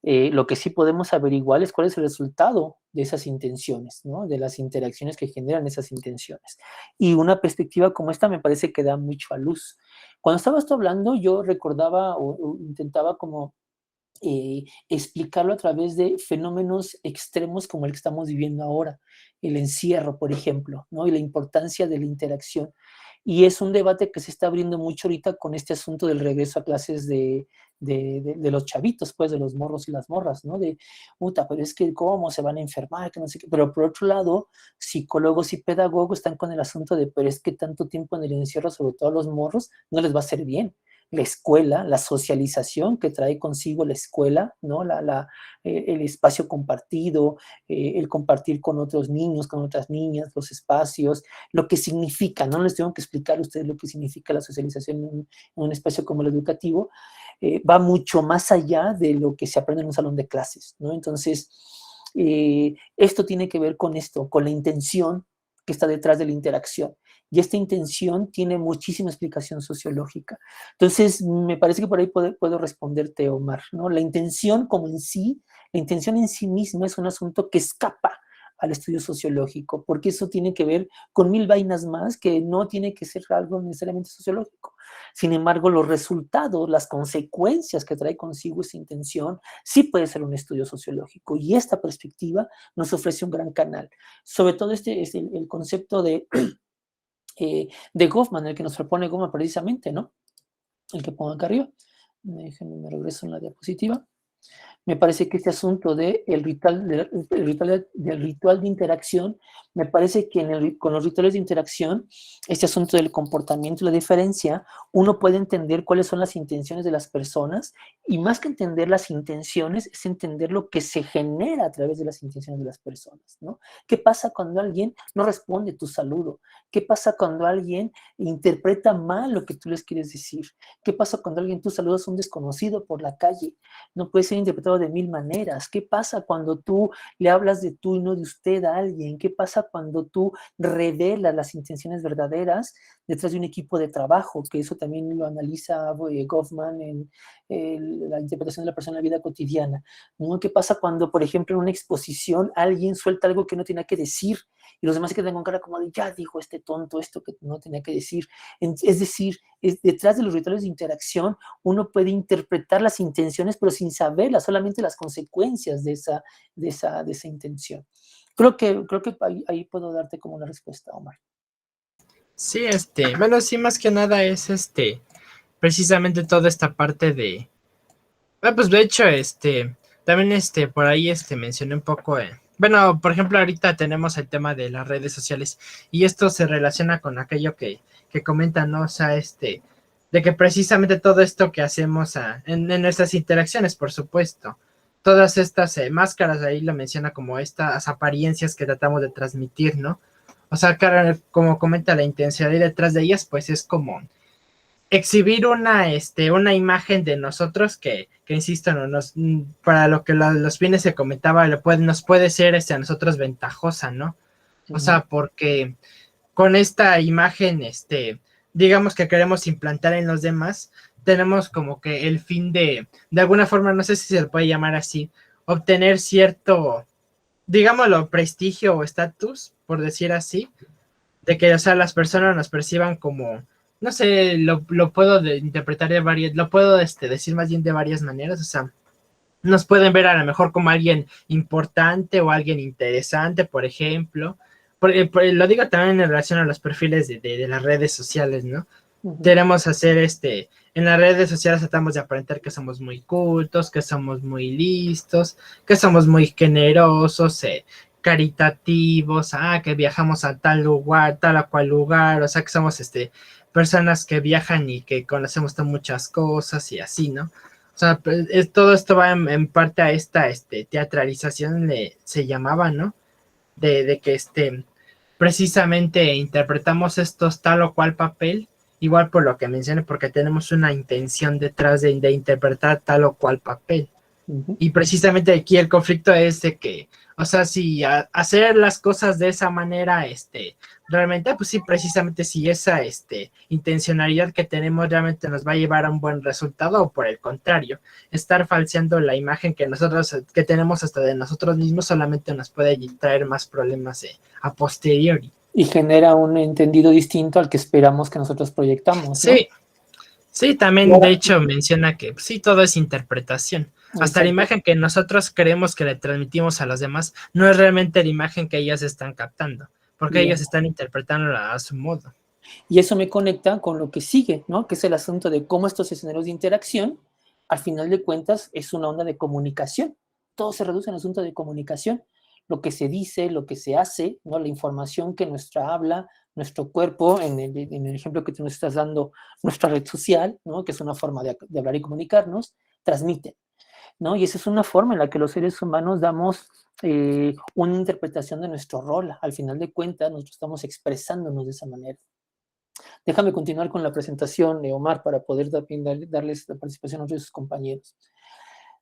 Lo que sí podemos averiguar es cuál es el resultado de esas intenciones, ¿no? De las interacciones que generan esas intenciones. Y una perspectiva como esta me parece que da mucho a luz. Cuando estabas tú hablando, yo recordaba o intentaba como explicarlo a través de fenómenos extremos como el que estamos viviendo ahora, el encierro, por ejemplo, ¿no? Y la importancia de la interacción. Y es un debate que se está abriendo mucho ahorita con este asunto del regreso a clases de los chavitos, pues, de los morros y las morras, ¿no? De, puta, pero es que cómo se van a enfermar, que no sé qué. Pero por otro lado, psicólogos y pedagogos están con el asunto de, pero es que tanto tiempo en el encierro, sobre todo a los morros, no les va a hacer bien la escuela, la socialización que trae consigo la escuela, ¿no? El espacio compartido, el compartir con otros niños, con otras niñas, los espacios, lo que significa, no les tengo que explicar a ustedes lo que significa la socialización en un espacio como el educativo, va mucho más allá de lo que se aprende en un salón de clases, ¿no? Entonces, esto tiene que ver con esto, con la intención que está detrás de la interacción. Y esta intención tiene muchísima explicación sociológica. Entonces, me parece que por ahí puedo responderte, Omar, ¿no? La intención como en sí, la intención en sí misma es un asunto que escapa al estudio sociológico, porque eso tiene que ver con mil vainas más que no tiene que ser algo necesariamente sociológico. Sin embargo, los resultados, las consecuencias que trae consigo esa intención, sí puede ser un estudio sociológico. Y esta perspectiva nos ofrece un gran canal. Sobre todo este es el concepto de Goffman, el que nos propone Goffman precisamente, ¿no? El que pongo acá arriba. Déjenme, me regreso en la diapositiva. Me parece que este asunto del ritual de interacción, me parece que con los rituales de interacción, este asunto del comportamiento y la diferencia, uno puede entender cuáles son las intenciones de las personas y más que entender las intenciones, es entender lo que se genera a través de las intenciones de las personas, ¿no? ¿Qué pasa cuando alguien no responde tu saludo? ¿Qué pasa cuando alguien interpreta mal lo que tú les quieres decir? ¿Qué pasa cuando alguien tú saludas a un desconocido por la calle? No puede ser interpretado de mil maneras. ¿Qué pasa cuando tú le hablas de tú y no de usted a alguien? ¿Qué pasa cuando tú revelas las intenciones verdaderas detrás de un equipo de trabajo? Que eso también lo analiza Goffman en la interpretación de la persona en la vida cotidiana, ¿no? ¿Qué pasa cuando, por ejemplo, en una exposición alguien suelta algo que no tenía que decir y los demás se quedan con cara como de, ya dijo este tonto esto que no tenía que decir? Es decir, detrás de los rituales de interacción uno puede interpretar las intenciones, pero sin saberlas, solamente las consecuencias de esa intención. Creo que ahí puedo darte como una respuesta, Omar. Sí, bueno, sí, más que nada es precisamente toda esta parte Pues de hecho, también por ahí mencioné un poco, bueno, por ejemplo, ahorita tenemos el tema de las redes sociales y esto se relaciona con aquello que comentan, ¿no? O sea, de que precisamente todo esto que hacemos en nuestras interacciones, por supuesto, todas estas máscaras, ahí lo menciona como estas apariencias que tratamos de transmitir, ¿no? O sea, como comenta la intencionalidad detrás de ellas, pues es como exhibir una imagen de nosotros que insisto, no, para lo que los fines se comentaba, nos puede ser a nosotros ventajosa, ¿no? O Ujú. sea, porque con esta imagen, digamos que queremos implantar en los demás, tenemos como que el fin de alguna forma, no sé si se le puede llamar así, obtener cierto, digámoslo, prestigio o estatus, por decir así, de que, o sea, las personas nos perciban como, no sé, lo puedo interpretar de varias, lo puedo decir más bien de varias maneras, o sea, nos pueden ver a lo mejor como alguien importante o alguien interesante, por ejemplo. Lo digo también en relación a los perfiles de las redes sociales, ¿no? Ujú. Queremos hacer en las redes sociales tratamos de aparentar que somos muy cultos, que somos muy listos, que somos muy generosos, caritativos, que viajamos a tal lugar, tal a cual lugar, o sea que somos personas que viajan y que conocemos muchas cosas y así, ¿no? O sea, pues, todo esto va en parte a esta teatralización, se llamaba, ¿no? De que precisamente interpretamos estos tal o cual papel, igual por lo que mencioné, porque tenemos una intención detrás de interpretar tal o cual papel. Ujú. Y precisamente aquí el conflicto es de que, o sea, si hacer las cosas de esa manera, realmente, pues sí, precisamente si esa, intencionalidad que tenemos realmente nos va a llevar a un buen resultado o por el contrario, estar falseando la imagen que nosotros, que tenemos hasta de nosotros mismos solamente nos puede traer más problemas a posteriori. Y genera un entendido distinto al que esperamos que nosotros proyectamos, ¿no? Sí, sí, Y también de ahora, hecho menciona que sí, todo es interpretación. Hasta la exacto. imagen que nosotros creemos que le transmitimos a los demás no es realmente la imagen que ellas están captando, porque ellas Bien. están interpretándola a su modo. Y eso me conecta con lo que sigue, ¿no? Que es el asunto de cómo estos escenarios de interacción, al final de cuentas, es una onda de comunicación. Todo se reduce en asunto de comunicación. Lo que se dice, lo que se hace, ¿no? La información que nuestra habla, nuestro cuerpo, en el ejemplo que tú nos estás dando, nuestra red social, ¿no? Que es una forma de hablar y comunicarnos, transmite, ¿no? Y esa es una forma en la que los seres humanos damos una interpretación de nuestro rol. Al final de cuentas, nosotros estamos expresándonos de esa manera. Déjame continuar con la presentación, Omar, para poder también darles la participación a otros de sus compañeros.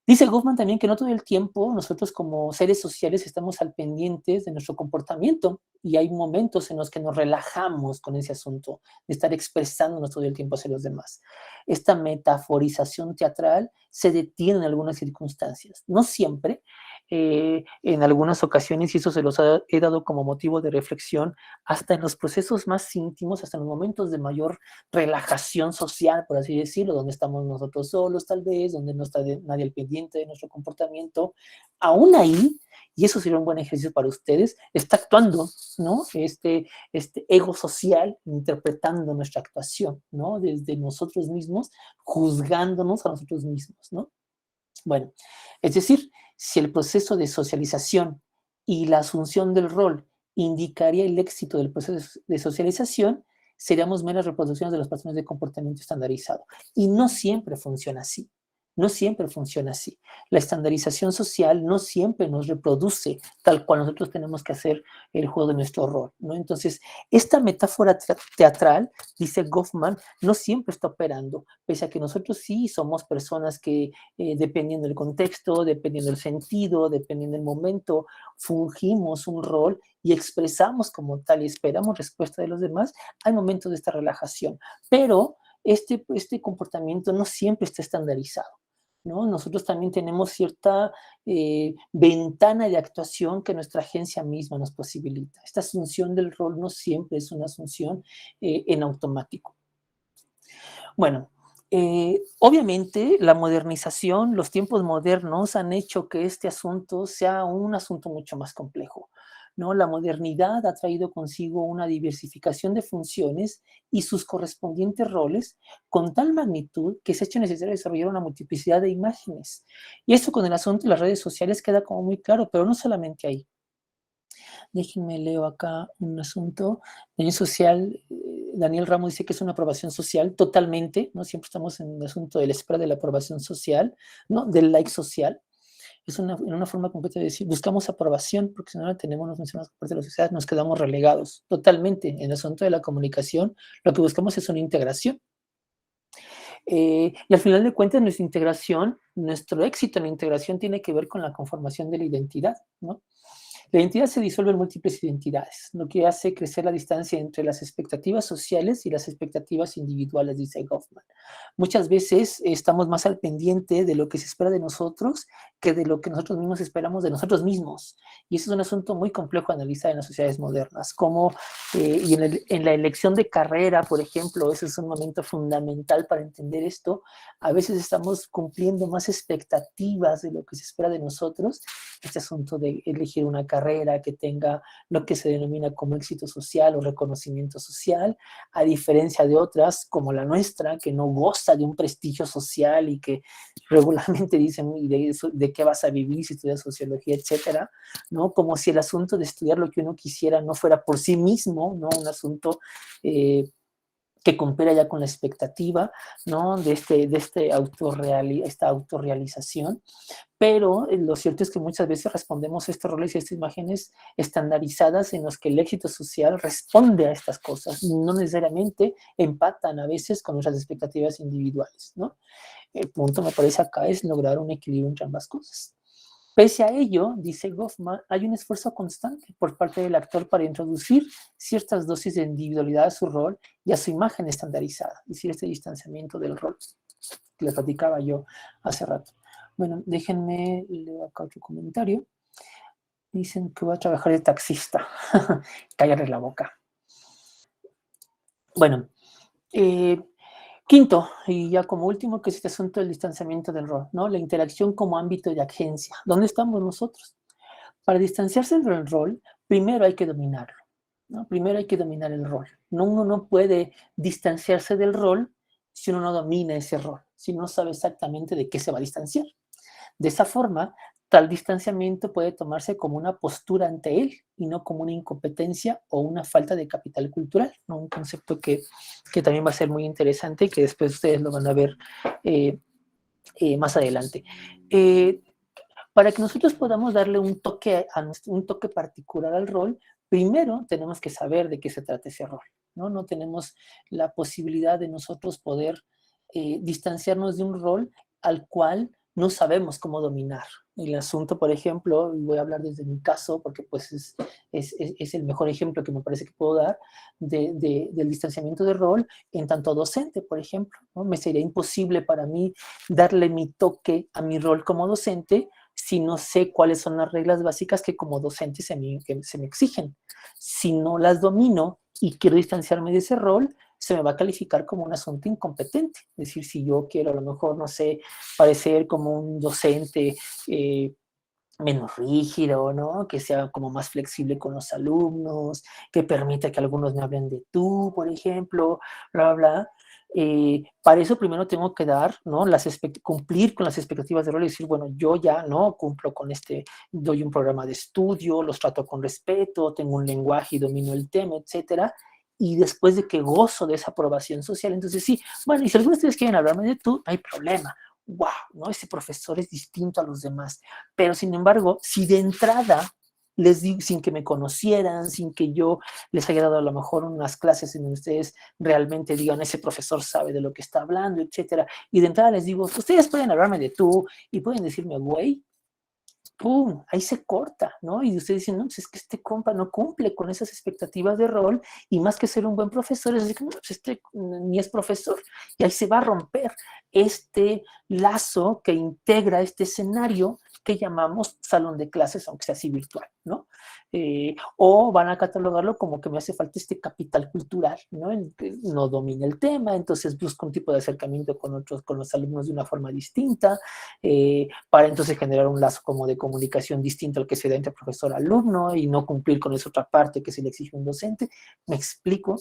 Dice Goffman también que no todo el tiempo nosotros como seres sociales estamos al pendientes de nuestro comportamiento y hay momentos en los que nos relajamos con ese asunto de estar expresándonos todo el tiempo hacia los demás. Esta metaforización teatral se detiene en algunas circunstancias, no siempre, en algunas ocasiones, y eso se los he dado como motivo de reflexión, hasta en los procesos más íntimos, hasta en los momentos de mayor relajación social, por así decirlo, donde estamos nosotros solos tal vez, donde no está nadie al pendiente de nuestro comportamiento, aún ahí, y eso sería un buen ejercicio para ustedes, está actuando, ¿no? Este ego social interpretando nuestra actuación, ¿no? Desde nosotros mismos, juzgándonos a nosotros mismos, ¿no? Bueno, es decir, si el proceso de socialización y la asunción del rol indicaría el éxito del proceso de socialización, seríamos meras reproducciones de los patrones de comportamiento estandarizado. Y no siempre funciona así. No siempre funciona así. La estandarización social no siempre nos reproduce tal cual nosotros tenemos que hacer el juego de nuestro rol, ¿no? Entonces, esta metáfora teatral, dice Goffman, no siempre está operando, pese a que nosotros sí somos personas que dependiendo del contexto, dependiendo del sentido, dependiendo del momento, fungimos un rol y expresamos como tal y esperamos respuesta de los demás, hay momentos de esta relajación, pero este comportamiento no siempre está estandarizado, ¿no? Nosotros también tenemos cierta ventana de actuación que nuestra agencia misma nos posibilita. Esta asunción del rol no siempre es una asunción en automático. Bueno, obviamente la modernización, los tiempos modernos han hecho que este asunto sea un asunto mucho más complejo. ¿no? La modernidad ha traído consigo una diversificación de funciones y sus correspondientes roles con tal magnitud que se ha hecho necesario desarrollar una multiplicidad de imágenes. Y esto con el asunto de las redes sociales queda como muy claro, pero no solamente ahí. Déjenme leo acá un asunto. Daniel social, Daniel Ramos dice que es una aprobación social totalmente, ¿no? Siempre estamos en el asunto de la espera de la aprobación social, ¿no? Del like social. Es una forma completa de decir, buscamos aprobación, porque si no la tenemos, no funcionamos por parte de la sociedad, nos quedamos relegados totalmente. En el asunto de la comunicación, lo que buscamos es una integración. Y al final de cuentas, nuestra integración, nuestro éxito en la integración tiene que ver con la conformación de la identidad, ¿no? La identidad se disuelve en múltiples identidades, lo que hace crecer la distancia entre las expectativas sociales y las expectativas individuales, dice Goffman. Muchas veces estamos más al pendiente de lo que se espera de nosotros que de lo que nosotros mismos esperamos de nosotros mismos. Y eso es un asunto muy complejo a analizar en las sociedades modernas. Y en la elección de carrera, por ejemplo, ese es un momento fundamental para entender esto. A veces estamos cumpliendo más expectativas de lo que se espera de nosotros. Este asunto de elegir una carrera que tenga lo que se denomina como éxito social o reconocimiento social, a diferencia de otras como la nuestra, que no goza de un prestigio social y que regularmente dicen de qué vas a vivir si estudias sociología, etcétera, ¿no? Como si el asunto de estudiar lo que uno quisiera no fuera por sí mismo, ¿no? Un asunto que compara ya con la expectativa, ¿no? De esta autorrealización. Pero lo cierto es que muchas veces respondemos a estos roles y a estas imágenes estandarizadas en los que el éxito social responde a estas cosas, no necesariamente empatan a veces con nuestras expectativas individuales, ¿no? El punto, me parece, acá es lograr un equilibrio entre ambas cosas. Pese a ello, dice Goffman, hay un esfuerzo constante por parte del actor para introducir ciertas dosis de individualidad a su rol y a su imagen estandarizada, es decir, este distanciamiento del rol que les platicaba yo hace rato. Bueno, déjenme leer acá otro comentario. Dicen que voy a trabajar de taxista. Cállate la boca. Bueno, quinto, y ya como último, que es este asunto del distanciamiento del rol, ¿no? La interacción como ámbito de agencia. ¿Dónde estamos nosotros? Para distanciarse del rol, primero hay que dominarlo, ¿no? Primero hay que dominar el rol. Uno no puede distanciarse del rol si uno no domina ese rol, si no sabe exactamente de qué se va a distanciar. De esa forma, tal distanciamiento puede tomarse como una postura ante él y no como una incompetencia o una falta de capital cultural, ¿no? Un concepto que también va a ser muy interesante y que después ustedes lo van a ver más adelante. Para que nosotros podamos darle un toque particular al rol, primero tenemos que saber de qué se trata ese rol, ¿no? No tenemos la posibilidad de nosotros poder distanciarnos de un rol al cual no sabemos cómo dominar. El asunto, por ejemplo, voy a hablar desde mi caso, porque pues es el mejor ejemplo que me parece que puedo dar del distanciamiento de rol en tanto docente, por ejemplo, ¿no? Me sería imposible para mí darle mi toque a mi rol como docente si no sé cuáles son las reglas básicas que como docente se me exigen. Si no las domino y quiero distanciarme de ese rol, se me va a calificar como un asunto incompetente. Es decir, si yo quiero a lo mejor, no sé, parecer como un docente menos rígido, ¿no? Que sea como más flexible con los alumnos, que permita que algunos me hablen de tú, por ejemplo, bla, bla. Para eso primero tengo que dar, ¿no? Cumplir con las expectativas de rol y decir, bueno, yo ya, ¿no? Cumplo con doy un programa de estudio, los trato con respeto, tengo un lenguaje y domino el tema, etcétera. Y después de que gozo de esa aprobación social, entonces sí, bueno, y si algunos de ustedes quieren hablarme de tú, no hay problema. Wow, ¿no? Ese profesor es distinto a los demás. Pero sin embargo, si de entrada les digo, sin que me conocieran, sin que yo les haya dado a lo mejor unas clases en donde ustedes realmente digan, ese profesor sabe de lo que está hablando, etcétera, y de entrada les digo, ustedes pueden hablarme de tú y pueden decirme, güey, ¡pum! Ahí se corta, ¿no? Y ustedes dicen, no, pues es que este compa no cumple con esas expectativas de rol y más que ser un buen profesor, es decir, no, pues este ni es profesor. Y ahí se va a romper este lazo que integra este escenario que llamamos salón de clases, aunque sea así virtual. ¿no? O van a catalogarlo como que me hace falta este capital cultural, ¿no? No domina el tema, entonces busca un tipo de acercamiento con otros, con los alumnos de una forma distinta, para entonces generar un lazo como de comunicación distinto al que se da entre profesor-alumno y no cumplir con esa otra parte que se le exige a un docente. ¿Me explico?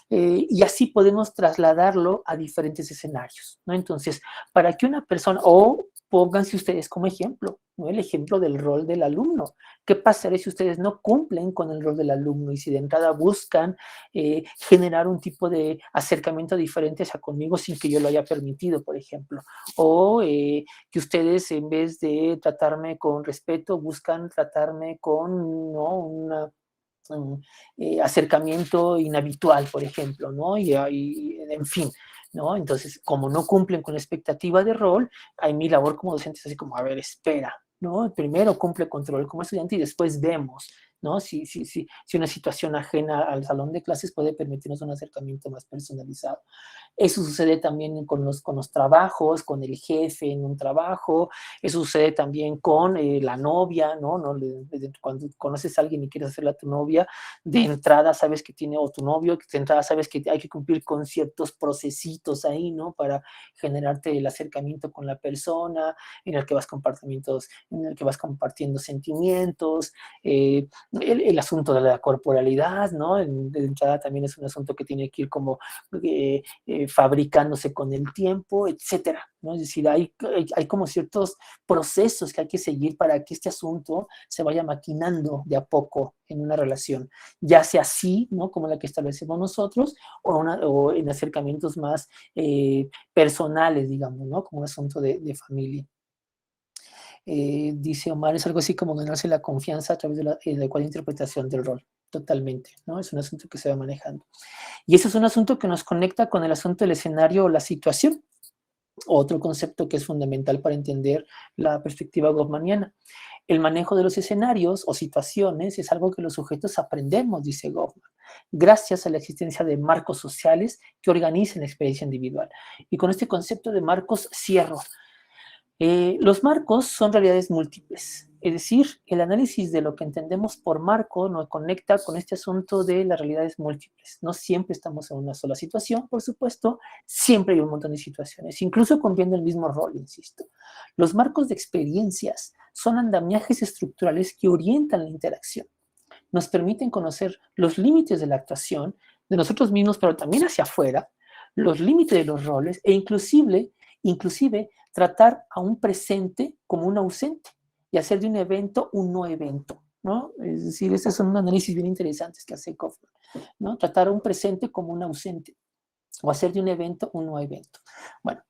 Y así podemos trasladarlo a diferentes escenarios, ¿no? Entonces, para que una persona, o pónganse ustedes como ejemplo, ¿no? El ejemplo del rol del alumno. ¿Qué pasaría si ustedes no cumplen con el rol del alumno y si de entrada buscan generar un tipo de acercamiento diferente hacia conmigo sin que yo lo haya permitido, por ejemplo? O que ustedes en vez de tratarme con respeto, buscan tratarme con, ¿no? Un acercamiento inhabitual, por ejemplo, ¿no? Y en fin, ¿no? Entonces, como no cumplen con la expectativa de rol, hay mi labor como docente es así como, a ver, espera, ¿no? Primero cumple con tu rol como estudiante y después vemos, ¿no? Si una situación ajena al salón de clases puede permitirnos un acercamiento más personalizado. Eso sucede también con los trabajos, con el jefe en un trabajo, eso sucede también con la novia, ¿no? Cuando conoces a alguien y quieres hacerla tu novia, de entrada sabes que tiene, o tu novio, que de entrada sabes que hay que cumplir con ciertos procesitos ahí, ¿no? Para generarte el acercamiento con la persona, en el que vas compartiendo sentimientos, el asunto de la corporalidad, ¿no? De entrada también es un asunto que tiene que ir como fabricándose con el tiempo, etcétera, ¿no? Es decir, hay como ciertos procesos que hay que seguir para que este asunto se vaya maquinando de a poco en una relación, ya sea así, ¿no? Como la que establecemos nosotros, o en acercamientos más personales, digamos, ¿no? Como un asunto de familia. Dice Omar, es algo así como ganarse la confianza a través de la adecuada interpretación del rol. Totalmente, ¿no? Es un asunto que se va manejando. Y eso es un asunto que nos conecta con el asunto del escenario o la situación. Otro concepto que es fundamental para entender la perspectiva goffmaniana. El manejo de los escenarios o situaciones es algo que los sujetos aprendemos, dice Goffman, gracias a la existencia de marcos sociales que organizan la experiencia individual. Y con este concepto de marcos cierro. Los marcos son realidades múltiples, es decir, el análisis de lo que entendemos por marco nos conecta con este asunto de las realidades múltiples. No siempre estamos en una sola situación, por supuesto, siempre hay un montón de situaciones, incluso cumpliendo el mismo rol, insisto. Los marcos de experiencias son andamiajes estructurales que orientan la interacción, nos permiten conocer los límites de la actuación de nosotros mismos, pero también hacia afuera, los límites de los roles e inclusive tratar a un presente como un ausente y hacer de un evento un no evento, ¿no? Es decir, estos son un análisis bien interesantes que hace Kaufman, ¿no? Tratar a un presente como un ausente o hacer de un evento un no evento. Bueno,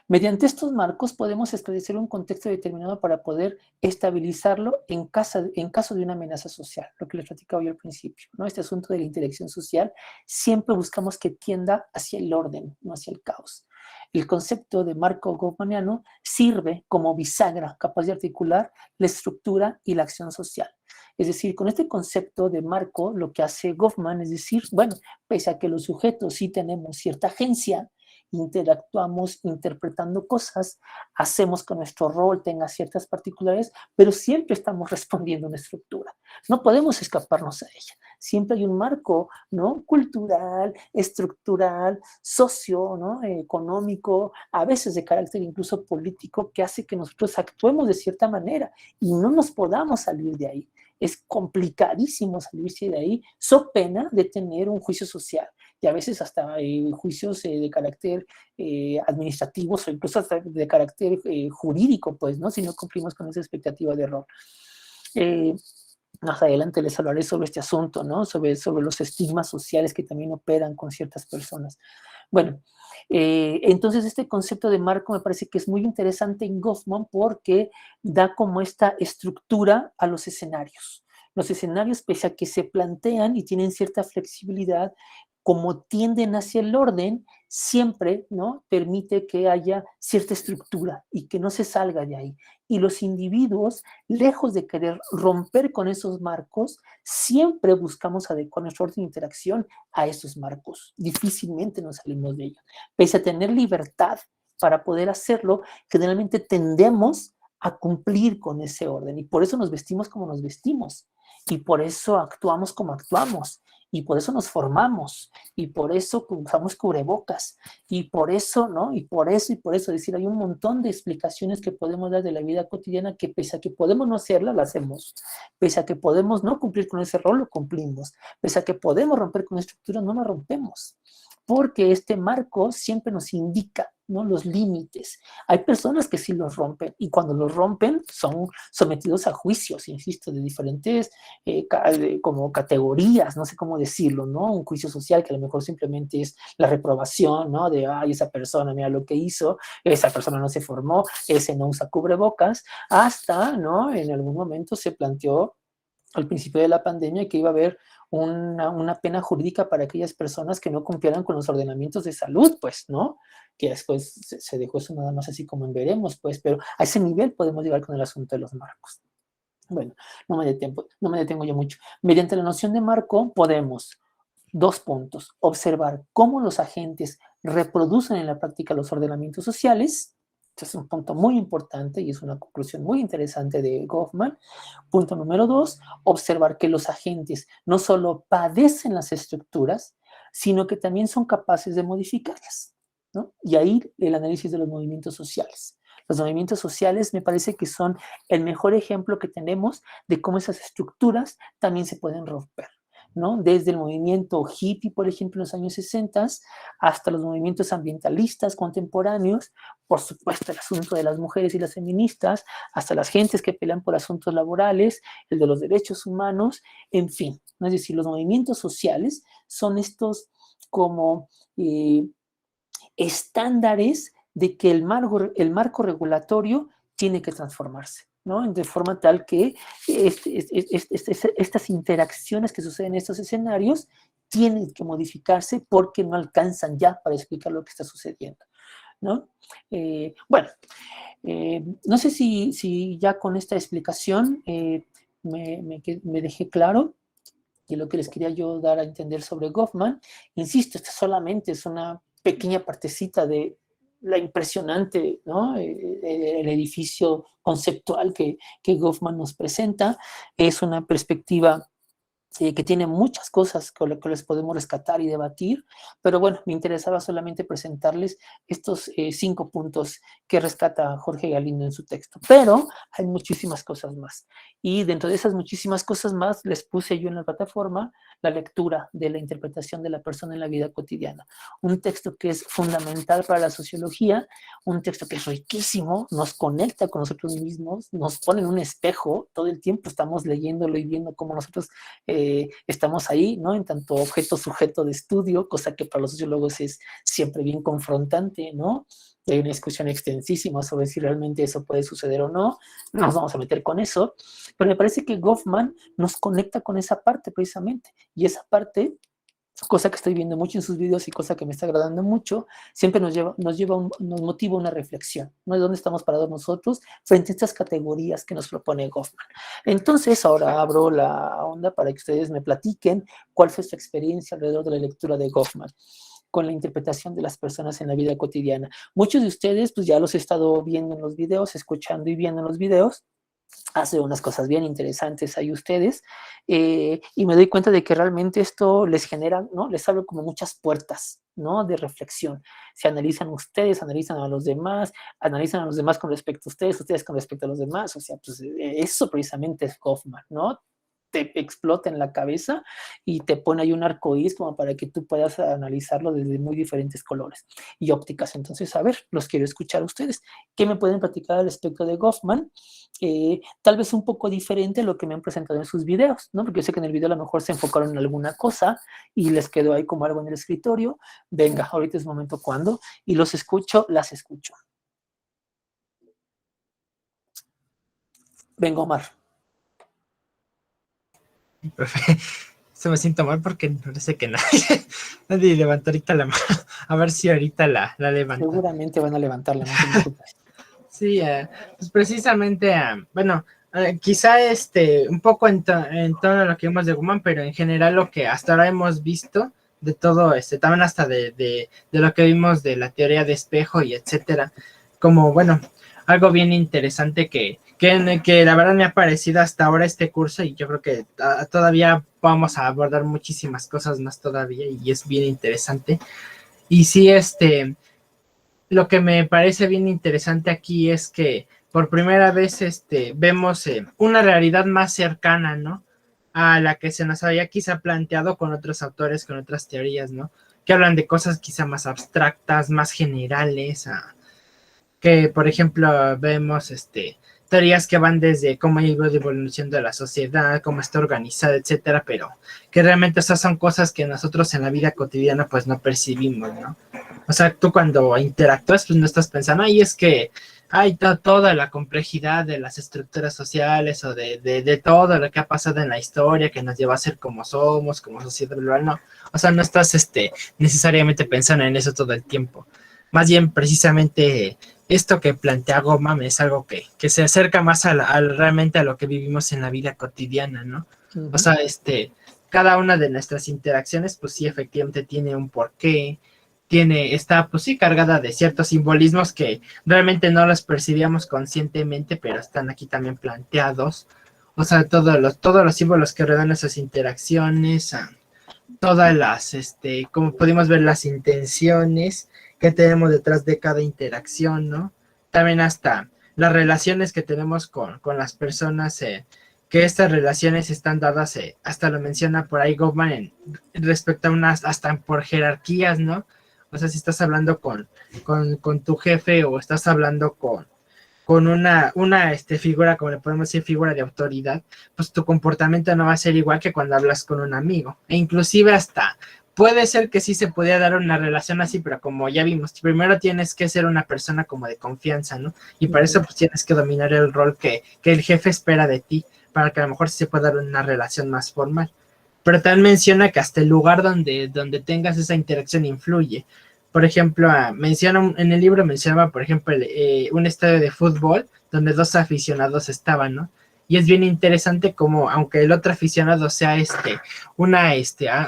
mediante estos marcos podemos establecer un contexto determinado para poder estabilizarlo en caso de una amenaza social, lo que les platicaba yo al principio, ¿no? Este asunto de la interacción social, siempre buscamos que tienda hacia el orden, no hacia el caos. El concepto de marco goffmaniano sirve como bisagra capaz de articular la estructura y la acción social. Es decir, con este concepto de marco, lo que hace Goffman es decir, bueno, pese a que los sujetos sí tenemos cierta agencia, interactuamos interpretando cosas, hacemos que nuestro rol tenga ciertas particularidades, pero siempre estamos respondiendo a una estructura. No podemos escaparnos a ella. Siempre hay un marco, ¿no? Cultural, estructural, socio, ¿no? Económico, a veces de carácter incluso político, que hace que nosotros actuemos de cierta manera y no nos podamos salir de ahí. Es complicadísimo salirse de ahí, so pena de tener un juicio social y a veces hasta juicios de carácter administrativos o incluso hasta de carácter jurídico, pues, ¿no? Si no cumplimos con esa expectativa de error. Más adelante les hablaré sobre este asunto, ¿no? Sobre los estigmas sociales que también operan con ciertas personas. Bueno, entonces este concepto de marco me parece que es muy interesante en Goffman porque da como esta estructura a los escenarios. Los escenarios, pese a que se plantean y tienen cierta flexibilidad, como tienden hacia el orden, siempre, ¿no? Permite que haya cierta estructura y que no se salga de ahí. Y los individuos, lejos de querer romper con esos marcos, siempre buscamos adecuar nuestro orden de interacción a esos marcos. Difícilmente nos salimos de ellos. Pese a tener libertad para poder hacerlo, generalmente tendemos a cumplir con ese orden. Y por eso nos vestimos como nos vestimos. Y por eso actuamos como actuamos. Y por eso nos formamos. Y por eso usamos cubrebocas. Y por eso, ¿no? Y por eso, es decir, hay un montón de explicaciones que podemos dar de la vida cotidiana que pese a que podemos no hacerla, la hacemos. Pese a que podemos no cumplir con ese rol, lo cumplimos. Pese a que podemos romper con estructuras, no la rompemos. Porque este marco siempre nos indica, ¿no?, los límites. Hay personas que sí los rompen y cuando los rompen son sometidos a juicios, insisto, de diferentes como categorías, no sé cómo decirlo, ¿no? Un juicio social que a lo mejor simplemente es la reprobación, ¿no? De, ay, esa persona, mira lo que hizo, esa persona no se formó, ese no usa cubrebocas, hasta, ¿no? En algún momento se planteó al principio de la pandemia que iba a haber una pena jurídica para aquellas personas que no cumplieran con los ordenamientos de salud, pues, ¿no? Que después se dejó eso nada más así como en veremos, pues, pero a ese nivel podemos llegar con el asunto de los marcos. Bueno, no me detengo yo mucho. Mediante la noción de marco podemos, 2 puntos, observar cómo los agentes reproducen en la práctica los ordenamientos sociales. Este es un punto muy importante y es una conclusión muy interesante de Goffman. Punto número 2, observar que los agentes no solo padecen las estructuras, sino que también son capaces de modificarlas, ¿no? Y ahí el análisis de los movimientos sociales. Los movimientos sociales me parece que son el mejor ejemplo que tenemos de cómo esas estructuras también se pueden romper, ¿no? Desde el movimiento hippie, por ejemplo, en los años 60, hasta los movimientos ambientalistas contemporáneos, por supuesto el asunto de las mujeres y las feministas, hasta las gentes que pelean por asuntos laborales, el de los derechos humanos, en fin, ¿no? Es decir, los movimientos sociales son estos como estándares de que el marco regulatorio tiene que transformarse, ¿no? De forma tal que estas interacciones que suceden en estos escenarios tienen que modificarse porque no alcanzan ya para explicar lo que está sucediendo, ¿no? Bueno, no sé si ya con esta explicación me dejé claro y lo que les quería yo dar a entender sobre Goffman. Insisto, esta solamente es una pequeña partecita de la impresionante, ¿no? El edificio conceptual que Goffman nos presenta. Es una perspectiva que tiene muchas cosas con las que les podemos rescatar y debatir, pero bueno, me interesaba solamente presentarles estos 5 puntos que rescata Jorge Galindo en su texto, pero hay muchísimas cosas más, y dentro de esas muchísimas cosas más les puse yo en la plataforma la lectura de la interpretación de la persona en la vida cotidiana, un texto que es fundamental para la sociología, un texto que es riquísimo, nos conecta con nosotros mismos, nos pone en un espejo, todo el tiempo estamos leyéndolo y viendo cómo nosotros estamos ahí, ¿no? En tanto objeto sujeto de estudio, cosa que para los sociólogos es siempre bien confrontante, ¿no? Hay una discusión extensísima sobre si realmente eso puede suceder o no, no nos vamos a meter con eso, pero me parece que Goffman nos conecta con esa parte precisamente, y esa parte, cosa que estoy viendo mucho en sus videos y cosa que me está agradando mucho, siempre nos motiva una reflexión, ¿no? De dónde estamos parados nosotros frente a estas categorías que nos propone Goffman. Entonces, ahora abro la onda para que ustedes me platiquen cuál fue su experiencia alrededor de la lectura de Goffman con la interpretación de las personas en la vida cotidiana. Muchos de ustedes, pues ya los he estado viendo en los videos, escuchando y viendo en los videos, hace unas cosas bien interesantes ahí ustedes, y me doy cuenta de que realmente esto les genera, ¿no? Les abre como muchas puertas, ¿no? De reflexión. Se analizan ustedes, analizan a los demás con respecto a ustedes, ustedes con respecto a los demás, o sea, pues eso precisamente es Goffman, ¿no? Te explota en la cabeza y te pone ahí un arcoíris como para que tú puedas analizarlo desde muy diferentes colores y ópticas. Entonces, a ver, los quiero escuchar a ustedes. ¿Qué me pueden platicar al respecto de Goffman? Tal vez un poco diferente a lo que me han presentado en sus videos, ¿no? Porque yo sé que en el video a lo mejor se enfocaron en alguna cosa y les quedó ahí como algo en el escritorio. Venga, ahorita es momento cuando, y los escucho, las escucho. Venga, Omar. Profe, se me siento mal porque no sé que nadie levantó ahorita la mano. A ver si ahorita la levanta. Seguramente van a levantarla, no te preocupes. Sí, pues precisamente, bueno, quizá un poco en todo lo que vimos de Goffman, pero en general lo que hasta ahora hemos visto de todo, también hasta de lo que vimos de la teoría de espejo y etcétera, como, bueno, algo bien interesante que la verdad me ha parecido hasta ahora este curso, y yo creo que todavía vamos a abordar muchísimas cosas más todavía, y es bien interesante. Y sí, lo que me parece bien interesante aquí es que por primera vez vemos una realidad más cercana, ¿no? A la que se nos había quizá planteado con otros autores, con otras teorías, ¿no? Que hablan de cosas quizá más abstractas, más generales, que por ejemplo vemos teorías que van desde cómo ha ido evolucionando la sociedad, cómo está organizada, etcétera, pero que realmente esas son cosas que nosotros en la vida cotidiana pues no percibimos, ¿no? O sea, tú cuando interactúas, pues no estás pensando, ay, es que hay toda la complejidad de las estructuras sociales o de todo lo que ha pasado en la historia que nos lleva a ser como somos, como sociedad global, no. O sea, no estás necesariamente pensando en eso todo el tiempo. Más bien, precisamente, esto que plantea Goldman es algo que se acerca más realmente a lo que vivimos en la vida cotidiana, ¿no? O sea, cada una de nuestras interacciones, pues sí, efectivamente tiene un porqué, está, pues sí, cargada de ciertos simbolismos que realmente no los percibíamos conscientemente, pero están aquí también planteados. O sea, todos los símbolos que rodean esas interacciones, todas como pudimos ver, las intenciones que tenemos detrás de cada interacción, ¿no? También hasta las relaciones que tenemos con las personas, que estas relaciones están dadas, hasta lo menciona por ahí Goffman, respecto a hasta por jerarquías, ¿no? O sea, si estás hablando con tu jefe o estás hablando con una figura, como le podemos decir, figura de autoridad, pues tu comportamiento no va a ser igual que cuando hablas con un amigo. E inclusive hasta puede ser que sí se podía dar una relación así, pero como ya vimos, primero tienes que ser una persona como de confianza, ¿no? Y para eso pues tienes que dominar el rol que el jefe espera de ti, para que a lo mejor sí se pueda dar una relación más formal. Pero también menciona que hasta el lugar donde tengas esa interacción influye. Por ejemplo, en el libro mencionaba, por ejemplo, un estadio de fútbol donde dos aficionados estaban, ¿no? Y es bien interesante como, aunque el otro aficionado sea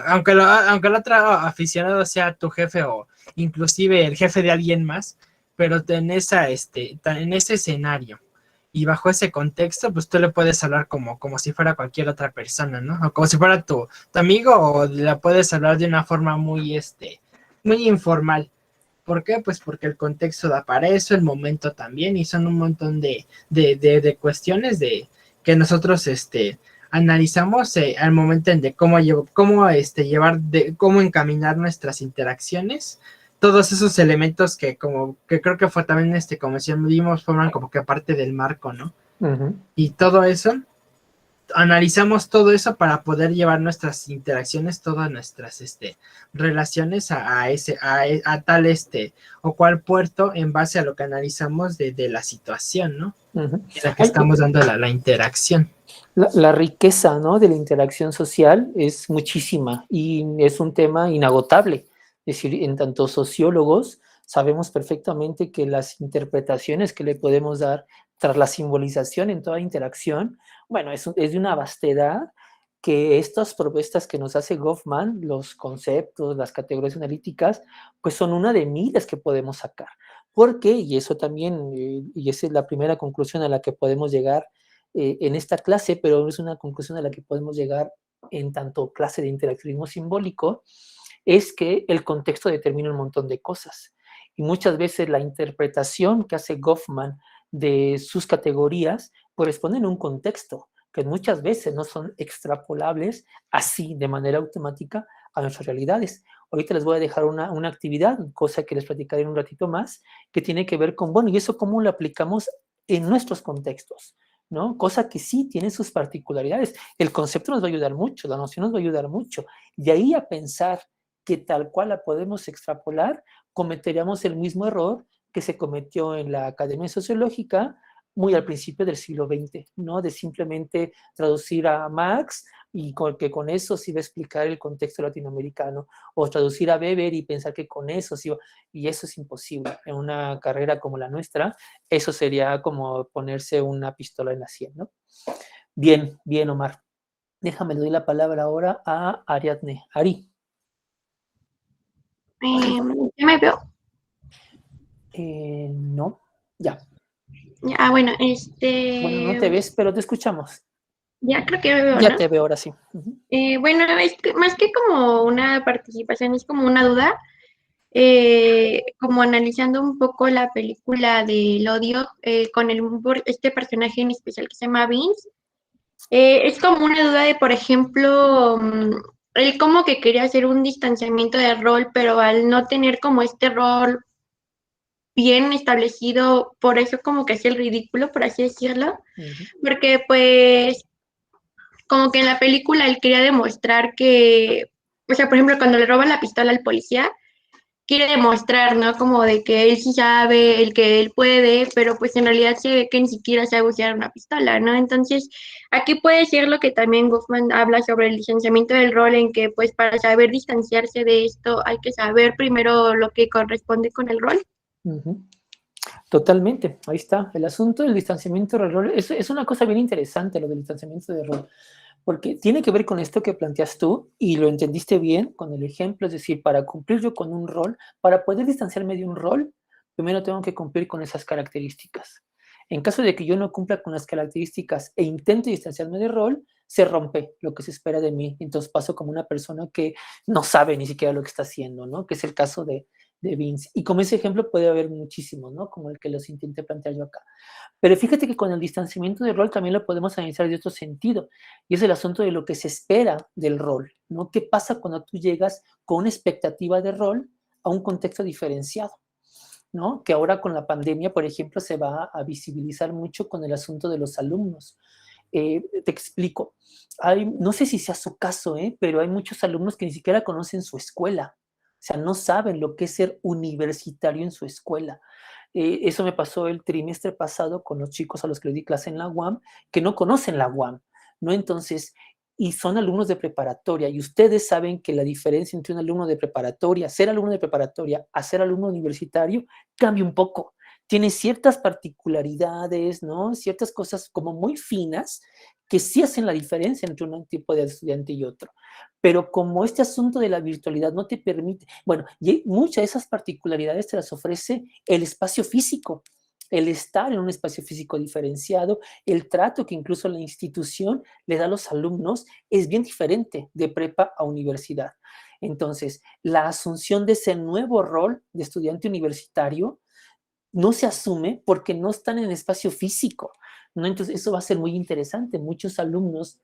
aunque el otro aficionado sea tu jefe o inclusive el jefe de alguien más, pero en ese escenario y bajo ese contexto, pues tú le puedes hablar como si fuera cualquier otra persona, ¿no? O como si fuera tu amigo, o la puedes hablar de una forma muy informal. ¿Por qué? Pues porque el contexto da para eso, el momento también, y son un montón de cuestiones que nosotros analizamos al momento de cómo encaminar nuestras interacciones. Todos esos elementos que creo que fue también como vimos, forman como que parte del marco, ¿no? Y todo eso, analizamos todo eso para poder llevar nuestras interacciones, todas nuestras relaciones a tal o cual puerto en base a lo que analizamos de la situación, ¿no? En la que estamos dando la interacción. La riqueza, ¿no?, de la interacción social es muchísima y es un tema inagotable. Es decir, en tanto sociólogos sabemos perfectamente que las interpretaciones que le podemos dar tras la simbolización en toda interacción, bueno, es de una vastedad que estas propuestas que nos hace Goffman, los conceptos, las categorías analíticas, pues son una de miles que podemos sacar. ¿Por qué? Y eso también, y esa es la primera conclusión a la que podemos llegar en esta clase, pero es una conclusión a la que podemos llegar en tanto clase de interaccionismo simbólico, es que el contexto determina un montón de cosas. Y muchas veces la interpretación que hace Goffman de sus categorías corresponde a un contexto que muchas veces no son extrapolables así de manera automática a nuestras realidades. Ahorita les voy a dejar una actividad, cosa que les platicaré en un ratito más, que tiene que ver con, bueno, ¿y eso cómo lo aplicamos en nuestros contextos? ¿No? Cosa que sí tiene sus particularidades. El concepto nos va a ayudar mucho, la noción nos va a ayudar mucho. De ahí a pensar que tal cual la podemos extrapolar, cometeríamos el mismo error que se cometió en la Academia Sociológica muy al principio del siglo XX, ¿no? De simplemente traducir a Marx y que con eso se iba a explicar el contexto latinoamericano, o traducir a Weber y pensar que con eso se iba, y eso es imposible. En una carrera como la nuestra, eso sería como ponerse una pistola en la sien, ¿no? Bien, bien, Omar. Déjame, le doy la palabra ahora a Ariadne. Ari. Ya me veo. No, ya. Bueno, Bueno, no te ves, pero te escuchamos. ya creo que me veo, Ya ¿no? te veo ahora sí. Ujú. Bueno, es que, más que como una participación, es como una duda, como analizando un poco la película del odio con este personaje en especial que se llama Vince. Es como una duda de, por ejemplo, él como que quería hacer un distanciamiento de rol, pero al no tener como este rol bien establecido, por eso como que hacía el ridículo, por así decirlo, Ujú. porque pues como que en la película él quería demostrar que, o sea, por ejemplo, cuando le roban la pistola al policía, quiere demostrar, ¿no? Como de que él sí sabe, el que él puede, pero pues en realidad se ve que ni siquiera sabe usar una pistola, ¿no? Entonces, aquí puede ser lo que también Goffman habla sobre el licenciamiento del rol, en que pues para saber distanciarse de esto hay que saber primero lo que corresponde con el rol. Ujú. Totalmente, ahí está. El asunto del distanciamiento del rol es una cosa bien interesante, lo del distanciamiento del rol, porque tiene que ver con esto que planteas tú y lo entendiste bien con el ejemplo, es decir, para cumplir yo con un rol, para poder distanciarme de un rol, primero tengo que cumplir con esas características. En caso de que yo no cumpla con las características e intente distanciarme del rol, se rompe lo que se espera de mí. Entonces paso como una persona que no sabe ni siquiera lo que está haciendo, ¿no? Que es el caso de Vince. Y como ese ejemplo puede haber muchísimos, ¿no? Como el que los intenté plantear yo acá. Pero fíjate que con el distanciamiento del rol también lo podemos analizar de otro sentido, y es el asunto de lo que se espera del rol, ¿no? ¿Qué pasa cuando tú llegas con una expectativa de rol a un contexto diferenciado? ¿No? Que ahora con la pandemia, por ejemplo, se va a visibilizar mucho con el asunto de los alumnos. Te explico. No sé si sea su caso, pero hay muchos alumnos que ni siquiera conocen su escuela. O sea, no saben lo que es ser universitario en su escuela. Eso me pasó el trimestre pasado con los chicos a los que les di clase en la UAM, que no conocen la UAM, ¿no? Entonces, y son alumnos de preparatoria, y ustedes saben que la diferencia entre un alumno de preparatoria, ser alumno de preparatoria, a ser alumno universitario, cambia un poco. Tiene ciertas particularidades, ¿no? Ciertas cosas como muy finas que sí hacen la diferencia entre un tipo de estudiante y otro. Pero como este asunto de la virtualidad no te permite, bueno, y muchas de esas particularidades te las ofrece el espacio físico, el estar en un espacio físico diferenciado, el trato que incluso la institución le da a los alumnos es bien diferente de prepa a universidad. Entonces, la asunción de ese nuevo rol de estudiante universitario no se asume porque no están en el espacio físico, ¿no? Entonces, eso va a ser muy interesante. Muchos alumnos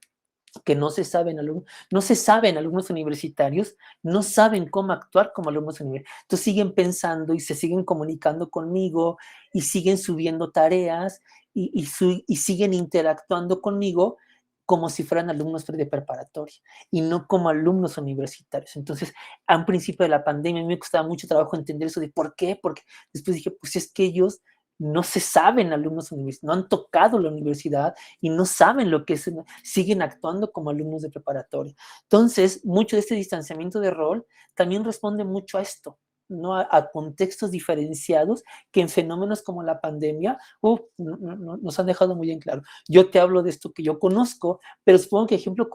que no se saben alumnos universitarios, no saben cómo actuar como alumnos universitarios. Entonces siguen pensando y se siguen comunicando conmigo y siguen subiendo tareas y siguen interactuando conmigo como si fueran alumnos de preparatoria y no como alumnos universitarios. Entonces, a un principio de la pandemia, a mí me costaba mucho trabajo entender eso de por qué, porque después dije, pues es que ellos no se saben alumnos universitarios, no han tocado la universidad y no saben lo que es, siguen actuando como alumnos de preparatoria. Entonces, mucho de este distanciamiento de rol también responde mucho a esto, ¿no? A contextos diferenciados que en fenómenos como la pandemia nos han dejado muy en claro. Yo te hablo de esto que yo conozco, pero supongo que ejemplos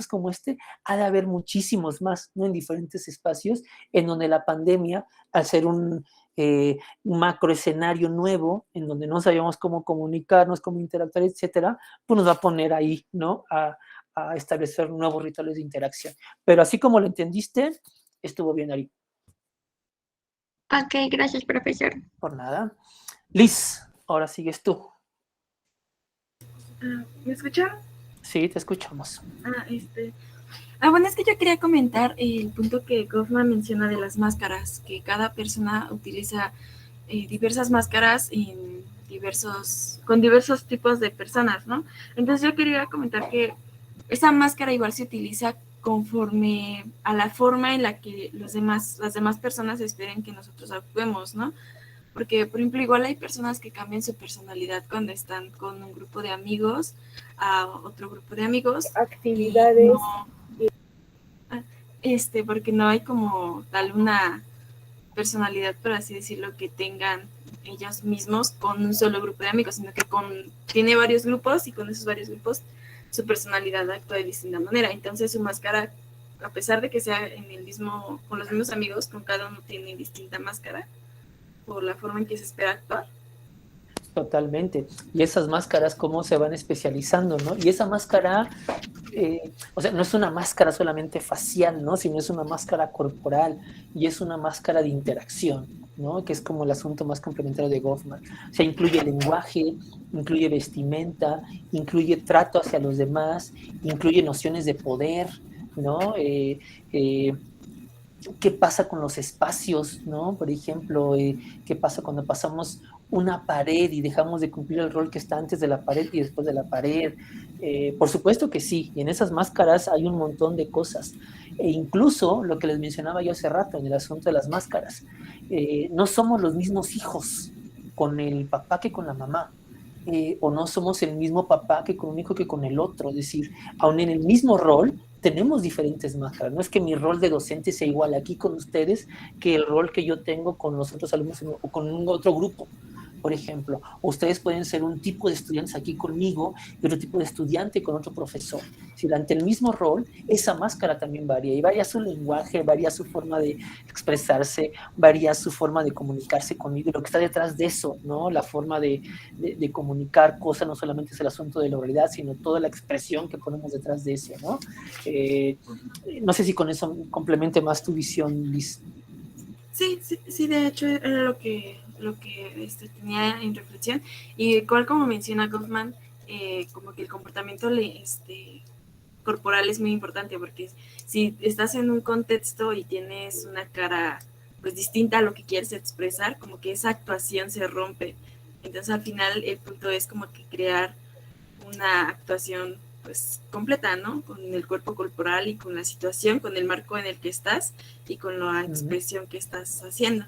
como este ha de haber muchísimos más, ¿no? En diferentes espacios en donde la pandemia, al ser un macroescenario nuevo en donde no sabíamos cómo comunicarnos, cómo interactuar, etcétera, pues nos va a poner ahí, ¿no? A establecer nuevos rituales de interacción. Pero así como lo entendiste, estuvo bien, Ari. Ok, gracias, profesor. Por nada. Liz, ahora sigues tú. ¿Me escucha? Sí, te escuchamos. Bueno, es que yo quería comentar el punto que Goffman menciona de las máscaras, que cada persona utiliza diversas máscaras con diversos tipos de personas, ¿no? Entonces yo quería comentar que esa máscara igual se utiliza conforme a la forma en la que las demás personas esperen que nosotros actuemos, ¿no? Porque, por ejemplo, igual hay personas que cambian su personalidad cuando están con un grupo de amigos a otro grupo de amigos. Actividades. Porque no hay como tal una personalidad, por así decirlo, que tengan ellos mismos con un solo grupo de amigos, sino que tiene varios grupos y con esos varios grupos su personalidad actúa de distinta manera. Entonces su máscara, a pesar de que sea con los mismos amigos, con cada uno tiene distinta máscara por la forma en que se espera actuar. Totalmente. Y esas máscaras, cómo se van especializando, ¿no? Y esa máscara, o sea, no es una máscara solamente facial, ¿no? Sino es una máscara corporal y es una máscara de interacción, ¿no? Que es como el asunto más complementario de Goffman. O sea, incluye lenguaje, incluye vestimenta, incluye trato hacia los demás, incluye nociones de poder, ¿no? ¿Qué pasa con los espacios, ¿no? Por ejemplo, ¿qué pasa cuando pasamos una pared y dejamos de cumplir el rol que está antes de la pared y después de la pared? Por supuesto que sí, y en esas máscaras hay un montón de cosas. E incluso lo que les mencionaba yo hace rato en el asunto de las máscaras, no somos los mismos hijos con el papá que con la mamá. O no somos el mismo papá que con un hijo que con el otro. Es decir, aun en el mismo rol, tenemos diferentes máscaras. No es que mi rol de docente sea igual aquí con ustedes que el rol que yo tengo con los otros alumnos o con un otro grupo, por ejemplo. Ustedes pueden ser un tipo de estudiantes aquí conmigo y otro tipo de estudiante con otro profesor. Si ante el mismo rol, esa máscara también varía. Y varía su lenguaje, varía su forma de expresarse, varía su forma de comunicarse conmigo. Y lo que está detrás de eso, ¿no? La forma de comunicar cosas no solamente es el asunto de la oralidad, sino toda la expresión que ponemos detrás de eso, ¿no? No sé si con eso complemente más tu visión, Liz. Sí, de hecho era lo que tenía en reflexión. Y igual como menciona Goffman, como que el comportamiento corporal es muy importante, porque si estás en un contexto y tienes una cara pues distinta a lo que quieres expresar, como que esa actuación se rompe. Entonces al final el punto es como que crear una actuación pues completa, ¿no? Con el cuerpo corporal y con la situación, con el marco en el que estás y con la expresión que estás haciendo.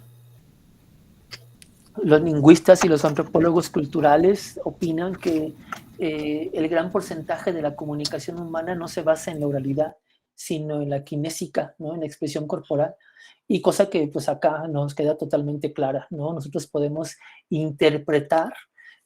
Los lingüistas y los antropólogos culturales opinan que el gran porcentaje de la comunicación humana no se basa en la oralidad, sino en la kinésica, ¿no? En la expresión corporal. Y cosa que pues acá nos queda totalmente clara, ¿no? Nosotros podemos interpretar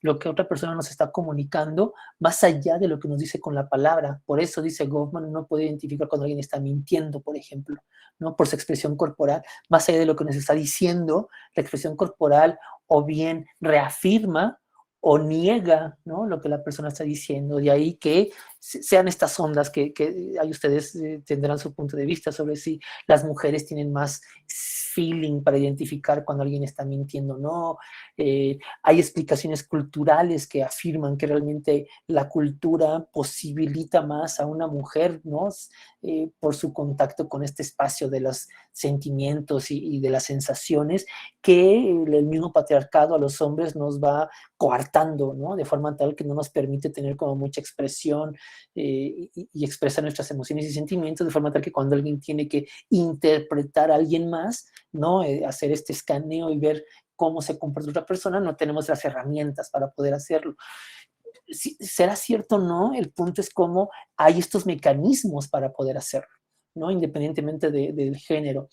lo que otra persona nos está comunicando más allá de lo que nos dice con la palabra. Por eso dice Goffman, uno puede identificar cuando alguien está mintiendo, por ejemplo, ¿no? Por su expresión corporal, más allá de lo que nos está diciendo, la expresión corporal o bien reafirma o niega, ¿no? Lo que la persona está diciendo. De ahí que sean estas ondas que ahí ustedes tendrán su punto de vista sobre si las mujeres tienen más feeling para identificar cuando alguien está mintiendo o no. Hay explicaciones culturales que afirman que realmente la cultura posibilita más a una mujer, ¿no? Por su contacto con este espacio de los sentimientos y de las sensaciones, que el mismo patriarcado a los hombres nos va coartando, ¿no? De forma tal que no nos permite tener como mucha expresión y expresar nuestras emociones y sentimientos, de forma tal que cuando alguien tiene que interpretar a alguien más, ¿no? Hacer este escaneo y ver cómo se comporta otra persona, no tenemos las herramientas para poder hacerlo. Si será cierto o no, el punto es cómo hay estos mecanismos para poder hacerlo, ¿no? Independientemente del género.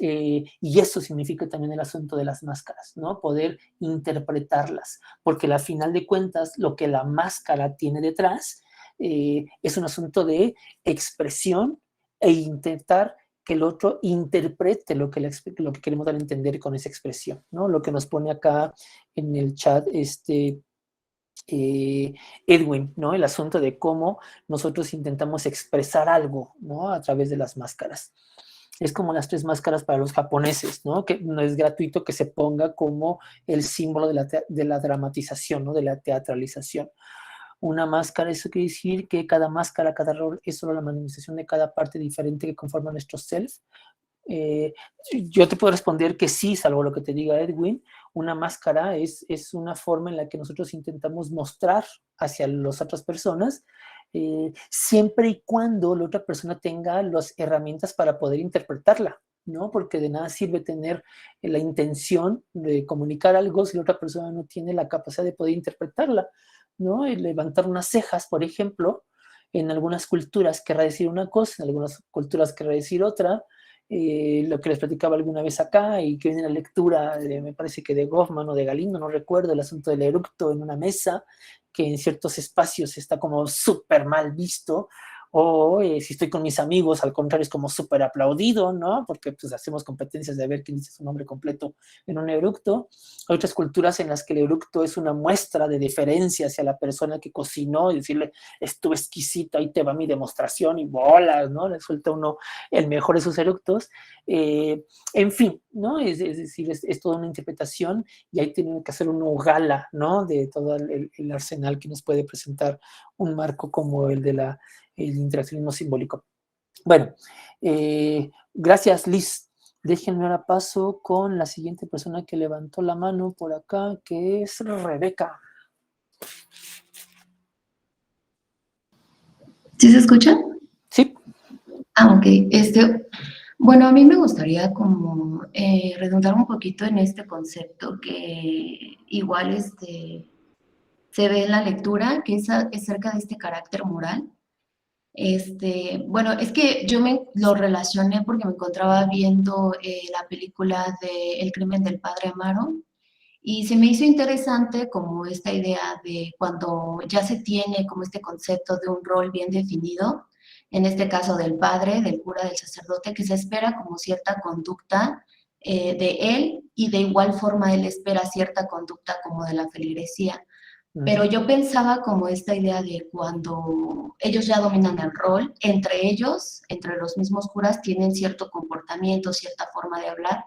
Y eso significa también el asunto de las máscaras, ¿no? Poder interpretarlas, porque al final de cuentas lo que la máscara tiene detrás es un asunto de expresión e intentar que el otro interprete lo que queremos dar a entender con esa expresión, ¿no? Lo que nos pone acá en el chat Edwin, ¿no? El asunto de cómo nosotros intentamos expresar algo, ¿no? A través de las máscaras. Es como las 3 máscaras para los japoneses, ¿no? Que no es gratuito que se ponga como el símbolo de la dramatización, ¿no? De la teatralización. Una máscara, eso quiere decir que cada máscara, cada rol es solo la manifestación de cada parte diferente que conforma nuestro self. Yo te puedo responder que sí, salvo lo que te diga Edwin. Una máscara es una forma en la que nosotros intentamos mostrar hacia las otras personas, siempre y cuando la otra persona tenga las herramientas para poder interpretarla, ¿no? Porque de nada sirve tener la intención de comunicar algo si la otra persona no tiene la capacidad de poder interpretarla, ¿no? El levantar unas cejas, por ejemplo, en algunas culturas querrá decir una cosa, en algunas culturas querrá decir otra. Lo que les platicaba alguna vez acá y que viene en la lectura, me parece que de Goffman o de Galindo, no recuerdo, el asunto del eructo en una mesa, que en ciertos espacios está como súper mal visto, o si estoy con mis amigos, al contrario, es como súper aplaudido, ¿no? Porque pues hacemos competencias de ver quién dice su nombre completo en un eructo. Hay otras culturas en las que el eructo es una muestra de deferencia hacia la persona que cocinó y decirle, estuvo exquisito, ahí te va mi demostración y bolas, ¿no? Le suelta uno el mejor de sus eructos. En fin, ¿no? Es decir, es toda una interpretación y ahí tiene que hacer uno gala, ¿no? De todo el arsenal que nos puede presentar un marco como el de el interaccionismo simbólico. Bueno, gracias, Liz. Déjenme ahora paso con la siguiente persona que levantó la mano por acá, que es Rebeca. ¿Sí se escucha? Sí. Ok. Bueno, a mí me gustaría como redundar un poquito en este concepto que igual se ve en la lectura, que es acerca de este carácter moral. Bueno, es que yo lo relacioné porque me encontraba viendo la película de El crimen del padre Amaro y se me hizo interesante como esta idea de cuando ya se tiene como este concepto de un rol bien definido, en este caso del padre, del cura, del sacerdote, que se espera como cierta conducta de él y de igual forma él espera cierta conducta como de la feligresía. Pero yo pensaba como esta idea de cuando ellos ya dominan el rol, entre ellos, entre los mismos curas, tienen cierto comportamiento, cierta forma de hablar,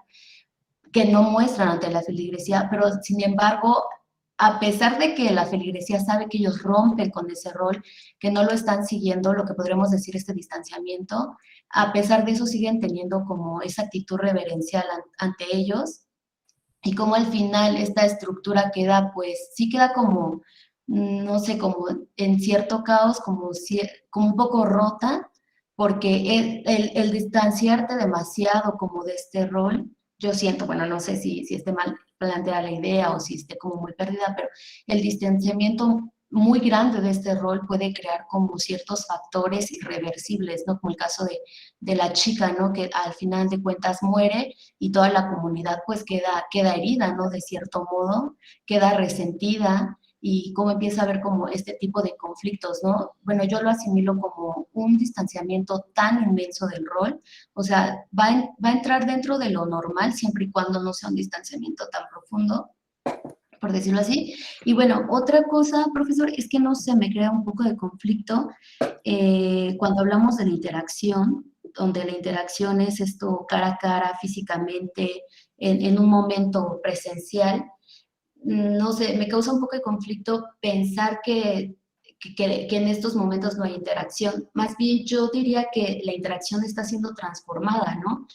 que no muestran ante la feligresía, pero sin embargo, a pesar de que la feligresía sabe que ellos rompen con ese rol, que no lo están siguiendo, lo que podríamos decir este distanciamiento, a pesar de eso siguen teniendo como esa actitud reverencial ante ellos, y como al final esta estructura queda, pues sí queda como, no sé, como en cierto caos, como un poco rota, porque el distanciarte demasiado como de este rol, yo siento, bueno, no sé si esté mal planteada la idea o si esté como muy perdida, pero el distanciamiento muy grande de este rol puede crear como ciertos factores irreversibles, ¿no? Como el caso de la chica, ¿no? Que al final de cuentas muere y toda la comunidad pues queda herida, ¿no? De cierto modo, queda resentida y cómo empieza a haber como este tipo de conflictos, ¿no? Bueno, yo lo asimilo como un distanciamiento tan inmenso del rol, o sea, va a entrar dentro de lo normal siempre y cuando no sea un distanciamiento tan profundo, por decirlo así. Y bueno, otra cosa, profesor, es que no sé, me crea un poco de conflicto cuando hablamos de la interacción, donde la interacción es esto cara a cara, físicamente, en un momento presencial. No sé, me causa un poco de conflicto pensar que en estos momentos no hay interacción. Más bien yo diría que la interacción está siendo transformada, ¿no?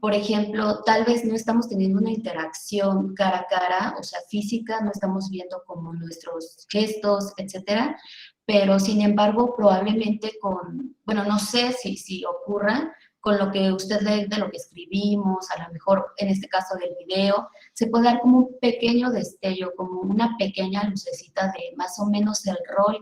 Por ejemplo, tal vez no estamos teniendo una interacción cara a cara, o sea, física, no estamos viendo como nuestros gestos, etcétera, pero sin embargo, probablemente bueno, no sé si ocurra con lo que usted lee de lo que escribimos, a lo mejor en este caso del video, se puede dar como un pequeño destello, como una pequeña lucecita de más o menos el rol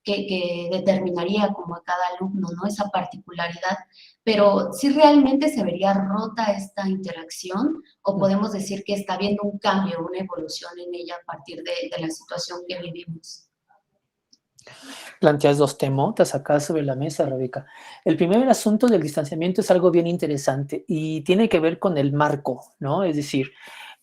que determinaría como a cada alumno, ¿no? Esa particularidad. Pero si realmente se vería rota esta interacción o podemos decir que está habiendo un cambio, una evolución en ella a partir de la situación que vivimos. Planteas dos temotas acá sobre la mesa, Rebeca. El primer asunto del distanciamiento es algo bien interesante y tiene que ver con el marco, ¿no? Es decir,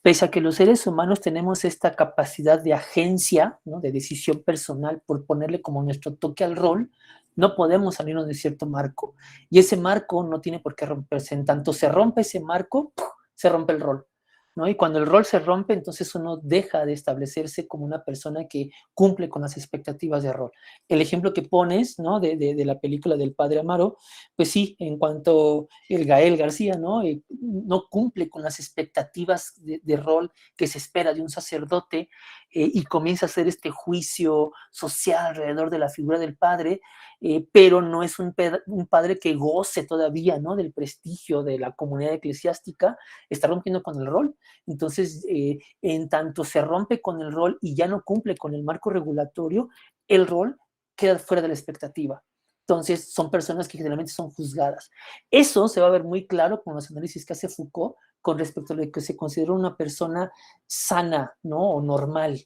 pese a que los seres humanos tenemos esta capacidad de agencia, ¿no? De decisión personal por ponerle como nuestro toque al rol, no podemos salirnos de cierto marco. Y ese marco no tiene por qué romperse. En tanto se rompe ese marco, ¡puf!, se rompe el rol, ¿no? Y cuando el rol se rompe, entonces uno deja de establecerse como una persona que cumple con las expectativas de rol. El ejemplo que pones, ¿no? de la película del Padre Amaro, pues sí, en cuanto el Gael García, ¿no? No cumple con las expectativas de rol que se espera de un sacerdote y comienza a hacer este juicio social alrededor de la figura del padre, pero no es un padre que goce todavía, ¿no? Del prestigio de la comunidad eclesiástica, está rompiendo con el rol. Entonces, en tanto se rompe con el rol y ya no cumple con el marco regulatorio, el rol queda fuera de la expectativa. Entonces, son personas que generalmente son juzgadas. Eso se va a ver muy claro con los análisis que hace Foucault con respecto a lo que se considera una persona sana, ¿no? O normal.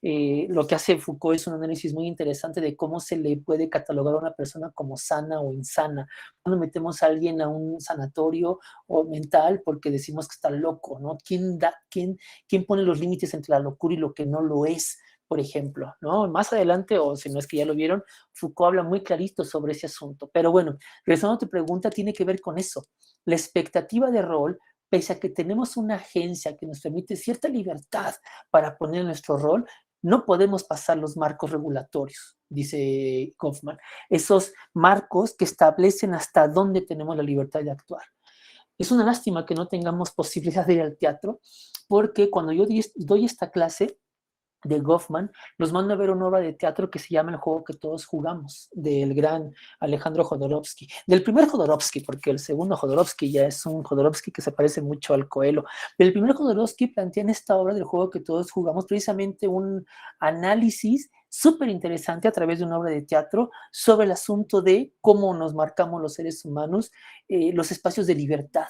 Lo que hace Foucault es un análisis muy interesante de cómo se le puede catalogar a una persona como sana o insana. Cuando metemos a alguien a un sanatorio o mental porque decimos que está loco, ¿no? ¿Quién pone los límites entre la locura y lo que no lo es? Por ejemplo, ¿no? Más adelante, o si no es que ya lo vieron, Foucault habla muy clarito sobre ese asunto. Pero bueno, regresando a tu pregunta, tiene que ver con eso. La expectativa de rol, pese a que tenemos una agencia que nos permite cierta libertad para poner nuestro rol, no podemos pasar los marcos regulatorios, dice Goffman. Esos marcos que establecen hasta dónde tenemos la libertad de actuar. Es una lástima que no tengamos posibilidad de ir al teatro, porque cuando yo doy esta clase de Goffman, los mando a ver una obra de teatro que se llama El juego que todos jugamos, del gran Alejandro Jodorowsky, del primer Jodorowsky, porque el segundo Jodorowsky ya es un Jodorowsky que se parece mucho al Coelho. El primer Jodorowsky plantea en esta obra del juego que todos jugamos precisamente un análisis súper interesante a través de una obra de teatro sobre el asunto de cómo nos marcamos los seres humanos los espacios de libertad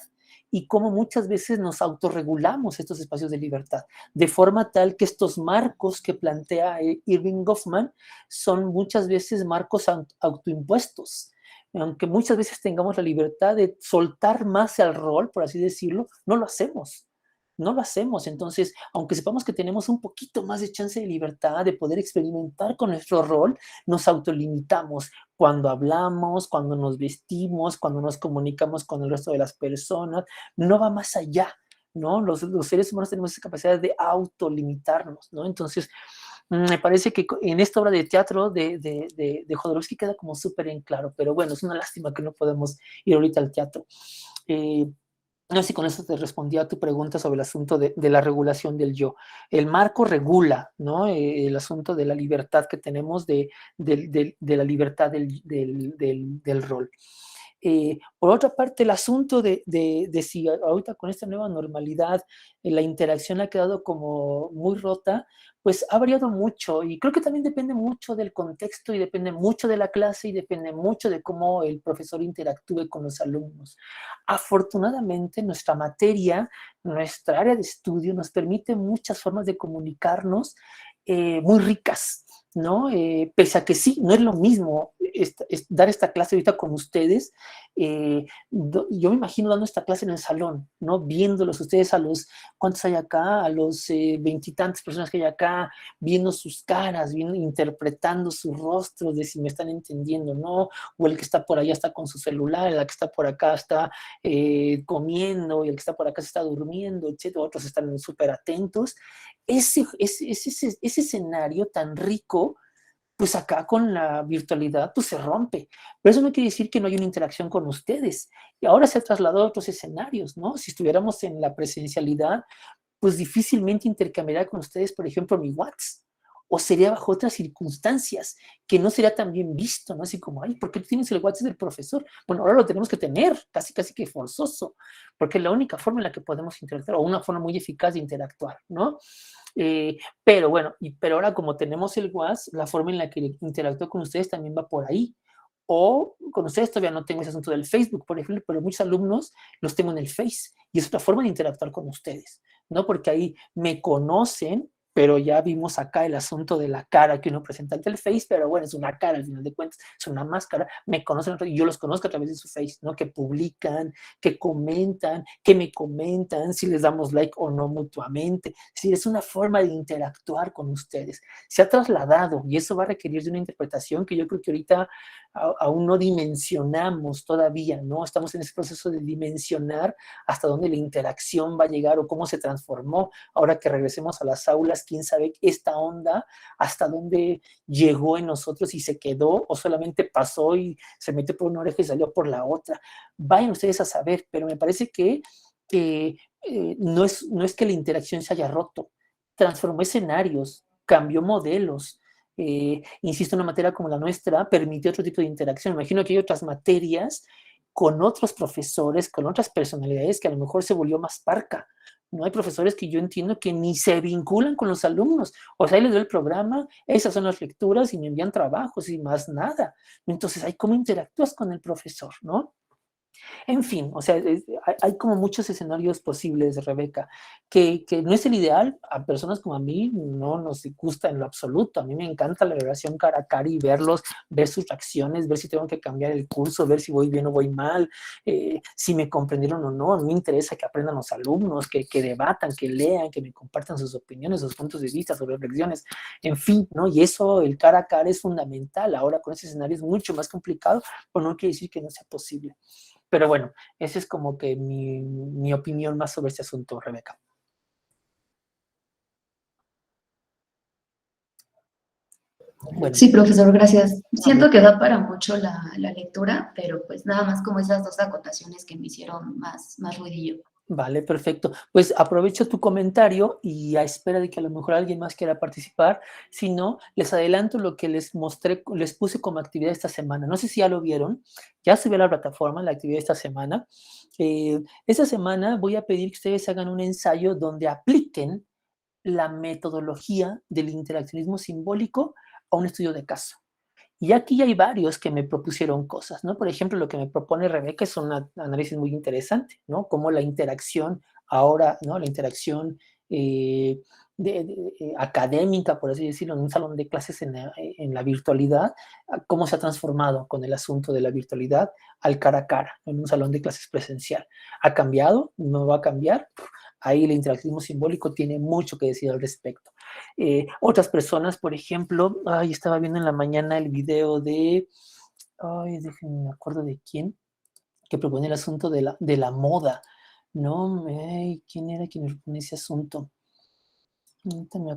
y cómo muchas veces nos autorregulamos estos espacios de libertad, de forma tal que estos marcos que plantea Irving Goffman son muchas veces marcos autoimpuestos. Aunque muchas veces tengamos la libertad de soltar más el rol, por así decirlo, no lo hacemos. No lo hacemos. Entonces, aunque sepamos que tenemos un poquito más de chance de libertad, de poder experimentar con nuestro rol, nos autolimitamos cuando hablamos, cuando nos vestimos, cuando nos comunicamos con el resto de las personas. No va más allá, ¿no? Los seres humanos tenemos esa capacidad de autolimitarnos, ¿no? Entonces, me parece que en esta obra de teatro de Jodorowsky queda como súper en claro, pero bueno, es una lástima que no podemos ir ahorita al teatro. No sé si con eso te respondí a tu pregunta sobre el asunto de la regulación del yo. El marco regula, ¿no? El asunto de la libertad que tenemos, de la libertad del rol. Por otra parte, el asunto de si ahorita con esta nueva normalidad la interacción ha quedado como muy rota, pues ha variado mucho y creo que también depende mucho del contexto y depende mucho de la clase y depende mucho de cómo el profesor interactúe con los alumnos. Afortunadamente, nuestra materia, nuestra área de estudio nos permite muchas formas de comunicarnos muy ricas, ¿no? Pese a que sí, no es lo mismo dar esta clase ahorita con ustedes. Yo me imagino dando esta clase en el salón, ¿no? Viéndolos ustedes a los, ¿cuántos hay acá? A los veintitantas personas que hay acá, viendo sus caras, interpretando sus rostros de si me están entendiendo, ¿no? O el que está por allá está con su celular, el que está por acá está comiendo y el que está por acá se está durmiendo, etcétera. Otros están súper atentos. Ese escenario tan rico, pues acá con la virtualidad pues se rompe. Pero eso no quiere decir que no hay una interacción con ustedes. Y ahora se ha trasladado a otros escenarios, ¿no? Si estuviéramos en la presencialidad, pues difícilmente intercambiaría con ustedes, por ejemplo, mi WhatsApp. O sería bajo otras circunstancias, que no sería tan bien visto, ¿no? Así como, ay, ¿por qué tienes el WhatsApp del profesor? Bueno, ahora lo tenemos que tener, casi que forzoso, porque es la única forma en la que podemos interactuar, o una forma muy eficaz de interactuar, ¿no? Pero bueno, pero ahora como tenemos el WhatsApp, la forma en la que interactúo con ustedes también va por ahí. O con ustedes todavía no tengo ese asunto del Facebook, por ejemplo, pero muchos alumnos los tengo en el Face y es otra forma de interactuar con ustedes, ¿no? Porque ahí me conocen, pero ya vimos acá el asunto de la cara que uno presenta ante el Face, pero bueno, es una cara al final de cuentas, es una máscara, me conocen y yo los conozco a través de su Face, ¿no? Que publican, que comentan, que me comentan, si les damos like o no mutuamente. Es decir, es una forma de interactuar con ustedes. Se ha trasladado y eso va a requerir de una interpretación que yo creo que ahorita aún no dimensionamos todavía, ¿no? Estamos en ese proceso de dimensionar hasta dónde la interacción va a llegar o cómo se transformó. Ahora que regresemos a las aulas, quién sabe esta onda hasta dónde llegó en nosotros y se quedó o solamente pasó y se metió por una oreja y salió por la otra. Vayan ustedes a saber, pero me parece que no es que la interacción se haya roto, transformó escenarios, cambió modelos. Insisto, una materia como la nuestra permitió otro tipo de interacción. Imagino que hay otras materias con otros profesores, con otras personalidades que a lo mejor se volvió más parca. No hay profesores que yo entiendo que ni se vinculan con los alumnos. O sea, ahí les doy el programa, esas son las lecturas y me envían trabajos y más nada. Entonces, ahí cómo interactúas con el profesor, ¿no? En fin, o sea, hay como muchos escenarios posibles, Rebeca, que no es el ideal. A personas como a mí no nos gusta en lo absoluto. A mí me encanta la relación cara a cara y verlos, ver sus reacciones, ver si tengo que cambiar el curso, ver si voy bien o voy mal, si me comprendieron o no. A mí me interesa que aprendan los alumnos, que debatan, que lean, que me compartan sus opiniones, sus puntos de vista, sus reflexiones, en fin, ¿no? Y eso, el cara a cara es fundamental. Ahora con ese escenario es mucho más complicado, pero no quiere decir que no sea posible. Pero bueno, esa es como que mi opinión más sobre este asunto, Rebeca. Bueno. Sí, profesor, gracias. Siento que da para mucho la lectura, pero pues nada más como esas dos acotaciones que me hicieron más ruidillo. Vale, perfecto. Pues aprovecho tu comentario y a espera de que a lo mejor alguien más quiera participar. Si no, les adelanto lo que les mostré, les puse como actividad esta semana. No sé si ya lo vieron. Ya subí a la plataforma la actividad esta semana. Esta semana voy a pedir que ustedes hagan un ensayo donde apliquen la metodología del interaccionismo simbólico a un estudio de caso. Y aquí hay varios que me propusieron cosas, ¿no? Por ejemplo, lo que me propone Rebeca es un análisis muy interesante, ¿no? Cómo la interacción ahora, ¿no? La interacción académica, por así decirlo, en un salón de clases en la virtualidad, cómo se ha transformado con el asunto de la virtualidad al cara a cara, en un salón de clases presencial. ¿Ha cambiado? ¿No va a cambiar? Ahí el interactivismo simbólico tiene mucho que decir al respecto. Otras personas, por ejemplo, estaba viendo en la mañana el video de, déjenme, me acuerdo de quién, que propone el asunto de la moda, ¿no? ¿Quién era quien propone ese asunto? Ahorita me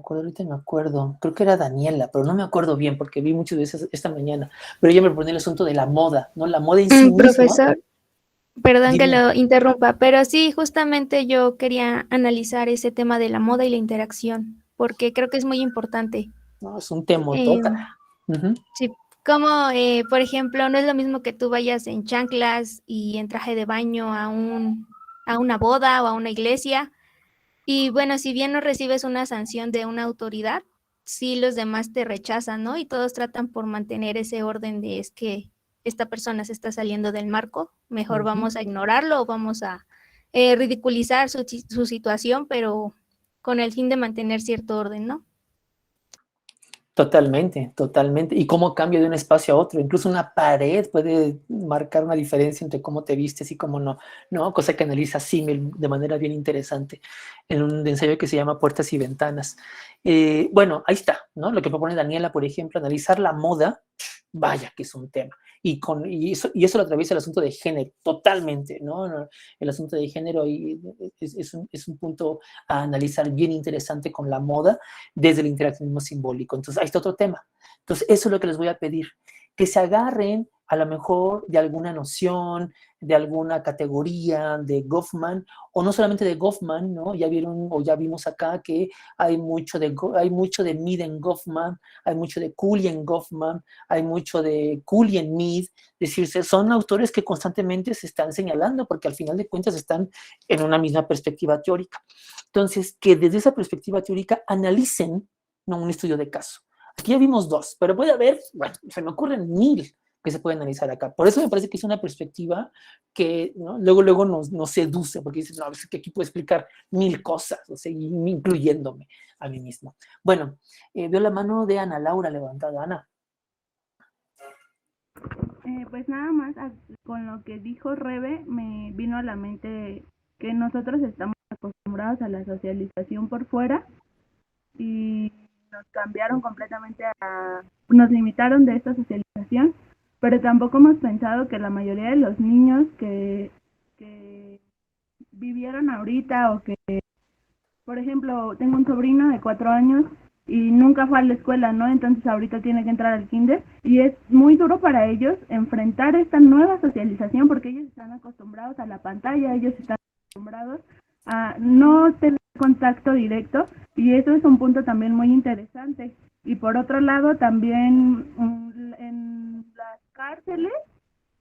acuerdo. Creo que era Daniela, pero no me acuerdo bien porque vi muchas veces esta mañana. Pero ella me propone el asunto de la moda, ¿no? La moda en sí misma. Profesor, perdón Dime. que lo interrumpa, pero sí, justamente yo quería analizar ese tema de la moda y la interacción, porque creo que es muy importante. No, es un tema, Eh, tócala. Sí, como por ejemplo, no es lo mismo que tú vayas en chanclas y en traje de baño a una boda o a una iglesia. Y bueno, si bien no recibes una sanción de una autoridad, sí los demás te rechazan, ¿no? Y todos tratan por mantener ese orden de es que esta persona se está saliendo del marco, mejor vamos a ignorarlo o vamos a ridiculizar su situación, pero con el fin de mantener cierto orden, ¿no? Totalmente, totalmente. Y cómo cambia de un espacio a otro. Incluso una pared puede marcar una diferencia entre cómo te vistes y cómo no, ¿no? Cosa que analiza Simmel de manera bien interesante en un ensayo que se llama Puertas y Ventanas. Bueno, ahí está, ¿no? Lo que propone Daniela, por ejemplo, analizar la moda, vaya que es un tema. Y eso lo atraviesa el asunto de género, totalmente, ¿no? El asunto de género es un punto a analizar bien interesante con la moda desde el interaccionismo simbólico. Entonces, ahí está otro tema. Entonces, eso es lo que les voy a pedir, que se agarren a lo mejor de alguna noción, de alguna categoría de Goffman, o no solamente de Goffman, ¿no? Ya vieron o ya vimos acá que hay mucho de Mead en Goffman, hay mucho de Cooley en Goffman, hay mucho de Cooley en Mead, es decir, son autores que constantemente se están señalando porque al final de cuentas están en una misma perspectiva teórica. Entonces, que desde esa perspectiva teórica analicen, ¿no?, un estudio de caso. Aquí ya vimos dos, pero puede haber, bueno, se me ocurren 1000 que se pueden analizar acá. Por eso me parece que es una perspectiva que, ¿no?, luego nos seduce, porque dices, no, es que aquí puedo explicar 1000 cosas, o sea, incluyéndome a mí mismo. Bueno, veo la mano de Ana Laura levantada. Ana. Pues nada más, con lo que dijo Rebe, me vino a la mente que nosotros estamos acostumbrados a la socialización por fuera y nos cambiaron completamente nos limitaron de esta socialización, pero tampoco hemos pensado que la mayoría de los niños que vivieron ahorita o que, por ejemplo, tengo un sobrino de 4 años y nunca fue a la escuela, ¿no? Entonces ahorita tiene que entrar al kinder y es muy duro para ellos enfrentar esta nueva socialización porque ellos están acostumbrados a la pantalla, ellos están acostumbrados a no tener contacto directo y eso es un punto también muy interesante. Y por otro lado también en las cárceles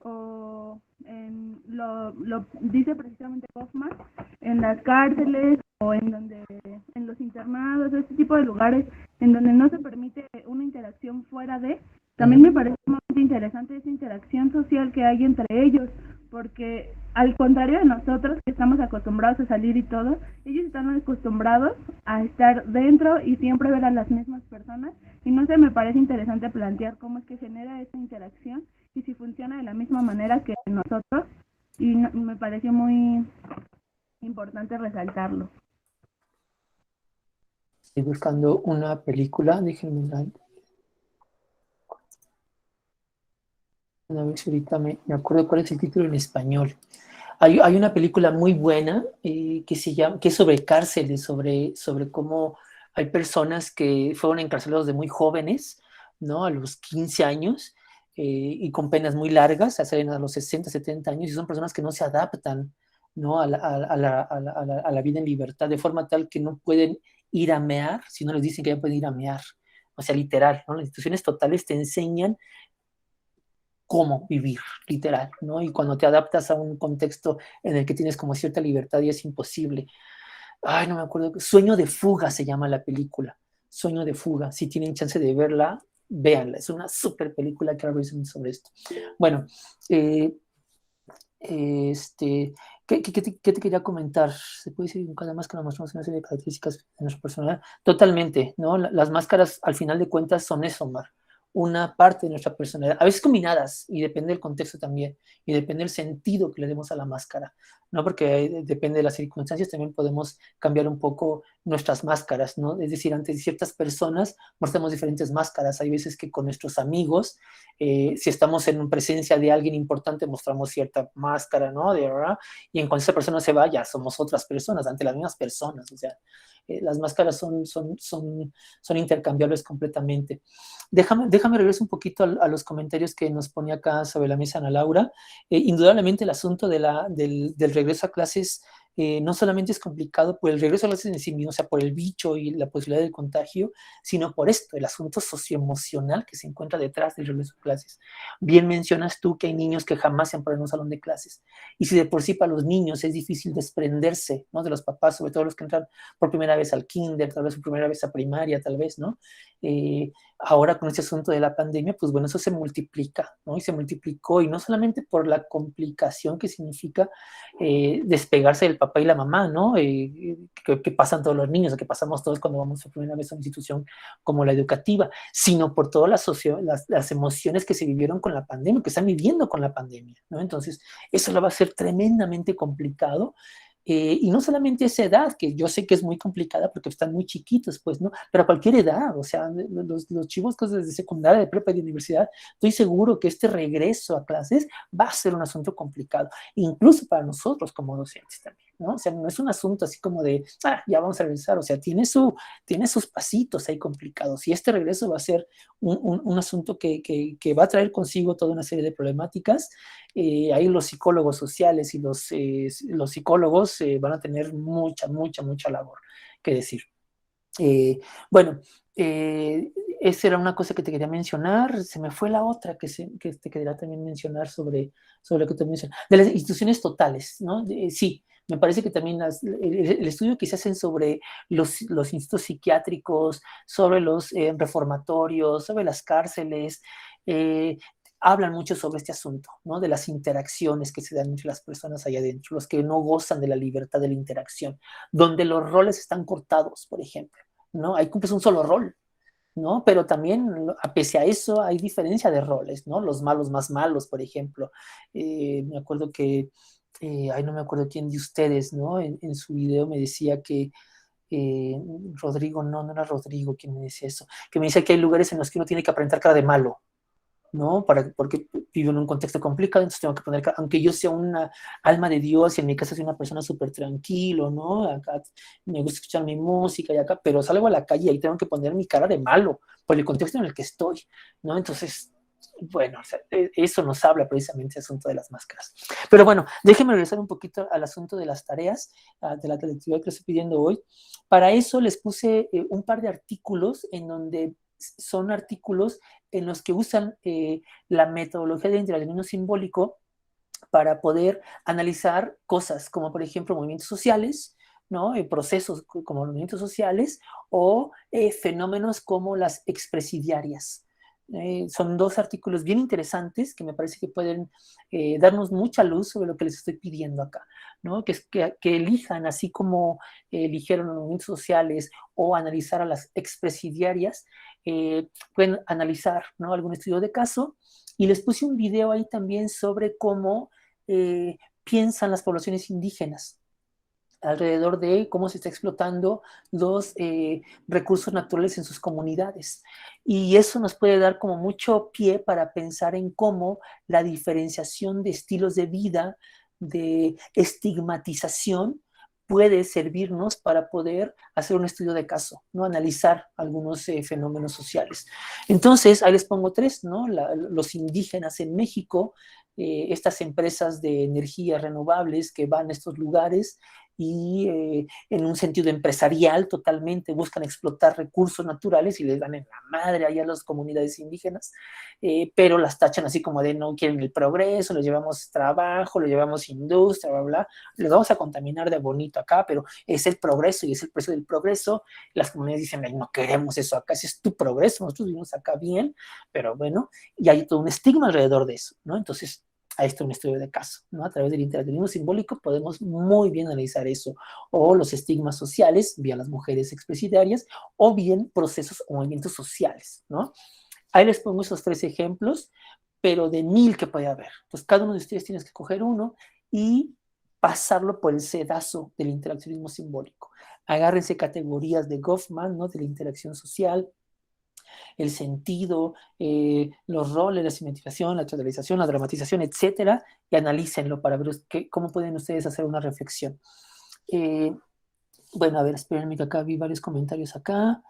o lo dice precisamente Goffman, en las cárceles o en los internados, este tipo de lugares en donde no se permite una interacción fuera de, también me parece muy interesante esa interacción social que hay entre ellos, porque al contrario de nosotros que estamos acostumbrados a salir y todo, ellos están acostumbrados a estar dentro y siempre ver a las mismas personas, y no sé, me parece interesante plantear cómo es que genera esa interacción y si funciona de la misma manera que nosotros, y me pareció muy importante resaltarlo. Estoy buscando una película, déjenme ver. A ver si ahorita me acuerdo cuál es el título en español. Hay una película muy buena que es sobre cárceles, sobre cómo hay personas que fueron encarcelados de muy jóvenes, ¿no? A los 15 años y con penas muy largas, salen a los 60, 70 años, y son personas que no se adaptan, ¿no? a la vida en libertad, de forma tal que no pueden ir a mear si no les dicen que ya pueden ir a mear. O sea, literal, ¿no? Las instituciones totales te enseñan cómo vivir, literal, ¿no? Y cuando te adaptas a un contexto en el que tienes como cierta libertad y es imposible. Ay, no me acuerdo. Sueño de fuga se llama la película. Sueño de fuga. Si tienen chance de verla, véanla. Es una súper película que habla sobre esto. Bueno, ¿qué te quería comentar? ¿Se puede decir que cada máscara mostramos una serie de características de nuestra personalidad? Totalmente, ¿no? Las máscaras, al final de cuentas, son eso, Mar. Una parte de nuestra personalidad, a veces combinadas, y depende del contexto también, y depende del sentido que le demos a la máscara, ¿no? Porque depende de las circunstancias, también podemos cambiar un poco nuestras máscaras, ¿no? Es decir, ante ciertas personas mostramos diferentes máscaras. Hay veces que con nuestros amigos, si estamos en presencia de alguien importante, mostramos cierta máscara, ¿no? ¿Verdad? Y en cuanto esa persona se va, ya somos otras personas, ante las mismas personas, o sea, las máscaras son intercambiables completamente. Déjame regresar un poquito a los comentarios que nos ponía acá sobre la mesa Ana Laura. Indudablemente el asunto del regreso a clases no solamente es complicado por el regreso a clases en sí mismo, o sea, por el bicho y la posibilidad del contagio, sino por esto, el asunto socioemocional que se encuentra detrás del regreso a clases. Bien mencionas tú que hay niños que jamás se han parado en un salón de clases, y si de por sí para los niños es difícil desprenderse, ¿no? De los papás, sobre todo los que entran por primera vez al kinder, tal vez por primera vez a primaria, tal vez, ¿no? Ahora con este asunto de la pandemia, pues bueno, eso se multiplica, ¿no? Y se multiplicó, y no solamente por la complicación que significa despegarse del papá y la mamá, ¿no? Que pasan todos los niños, o que pasamos todos cuando vamos por primera vez a una institución como la educativa, sino por todas las emociones que se vivieron con la pandemia, que están viviendo con la pandemia, ¿no? Entonces, eso lo va a ser tremendamente complicado. Y no solamente esa edad, que yo sé que es muy complicada porque están muy chiquitos, pues, ¿no? Pero a cualquier edad, o sea, los chicos desde secundaria, de prepa y de universidad, estoy seguro que este regreso a clases va a ser un asunto complicado, incluso para nosotros como docentes también, ¿no? O sea, no es un asunto así como de, ya vamos a regresar, o sea, tiene sus pasitos ahí complicados, y este regreso va a ser un asunto que va a traer consigo toda una serie de problemáticas. Ahí los psicólogos sociales y los psicólogos van a tener mucha labor que decir. Bueno, esa era una cosa que te quería mencionar. Se me fue la otra que te quería también mencionar sobre lo que te mencioné. De las instituciones totales, ¿no? Sí, me parece que también el estudio que se hacen sobre los institutos psiquiátricos, sobre los reformatorios, sobre las cárceles, hablan mucho sobre este asunto, ¿no? De las interacciones que se dan entre las personas allá adentro, los que no gozan de la libertad de la interacción, donde los roles están cortados, por ejemplo, ¿no? Ahí cumples un solo rol, ¿no? Pero también, pese a eso, hay diferencia de roles, ¿no? Los malos más malos, por ejemplo. Me acuerdo que, no me acuerdo quién de ustedes, ¿no? En su video me decía que Rodrigo, no era Rodrigo quien me decía eso, que me decía que hay lugares en los que uno tiene que aparentar cara de malo, ¿no? Porque vivo en un contexto complicado, entonces tengo que poner, aunque yo sea una alma de Dios y en mi casa soy una persona súper tranquilo, ¿no? Acá me gusta escuchar mi música y acá, pero salgo a la calle y tengo que poner mi cara de malo por el contexto en el que estoy, ¿no? Entonces, bueno, o sea, eso nos habla precisamente del asunto de las máscaras. Pero bueno, déjenme regresar un poquito al asunto de las tareas, de la actividad que les estoy pidiendo hoy. Para eso les puse un par de artículos en donde son artículos en los que usan la metodología del interaccionismo simbólico para poder analizar cosas como, por ejemplo, movimientos sociales, ¿no? Procesos como movimientos sociales o fenómenos como las expresidiarias, Son dos artículos bien interesantes que me parece que pueden darnos mucha luz sobre lo que les estoy pidiendo acá, ¿no? Que elijan, así como eligieron los movimientos sociales o analizar a las expresidiarias, pueden analizar, ¿no?, algún estudio de caso. Y les puse un video ahí también sobre cómo piensan las poblaciones indígenas alrededor de cómo se está explotando los recursos naturales en sus comunidades. Y eso nos puede dar como mucho pie para pensar en cómo la diferenciación de estilos de vida, de estigmatización, puede servirnos para poder hacer un estudio de caso, ¿no? Analizar algunos fenómenos sociales. Entonces, ahí les pongo tres, ¿no? Los indígenas en México, estas empresas de energías renovables que van a estos lugares y en un sentido empresarial totalmente buscan explotar recursos naturales y les dan en la madre allá a las comunidades indígenas, pero las tachan así como de no quieren el progreso, les llevamos trabajo, les llevamos industria, bla, bla, les vamos a contaminar de bonito acá, pero es el progreso y es el precio del progreso. Las comunidades dicen, ay, no queremos eso acá, ese es tu progreso, nosotros vivimos acá bien, pero bueno, y hay todo un estigma alrededor de eso, ¿no? Entonces, a esto un estudio de caso, ¿no? A través del interactivismo simbólico podemos muy bien analizar eso, o los estigmas sociales, vía las mujeres expresidiarias, o bien procesos o movimientos sociales, ¿no? Ahí les pongo esos tres ejemplos, pero de 1000 que puede haber. Entonces, cada uno de ustedes tiene que escoger uno y pasarlo por el sedazo del interaccionismo simbólico. Agárrense categorías de Goffman, ¿no?, de la interacción social, el sentido, los roles, la simetrización, la teatralización, la dramatización, etcétera, y analícenlo para ver cómo pueden ustedes hacer una reflexión. Bueno, a ver, espérenme que acá vi varios comentarios acá.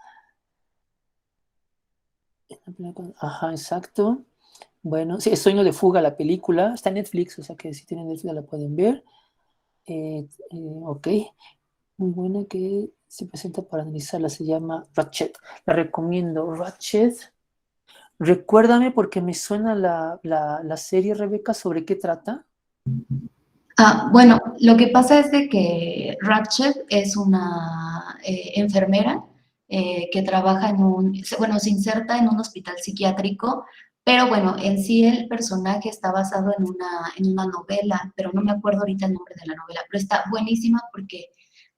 Ajá, exacto. Bueno, sí, es Sueño de Fuga, la película. Está en Netflix, o sea que si tienen Netflix la pueden ver. Ok. Muy buena, que se presenta para analizarla, se llama Ratchet. La recomiendo. Ratchet. Recuérdame porque me suena la serie, Rebeca, ¿sobre qué trata? Bueno, lo que pasa es de que Ratchet es una enfermera que trabaja se inserta en un hospital psiquiátrico, pero bueno, en sí el personaje está basado en una novela, pero no me acuerdo ahorita el nombre de la novela, pero está buenísima porque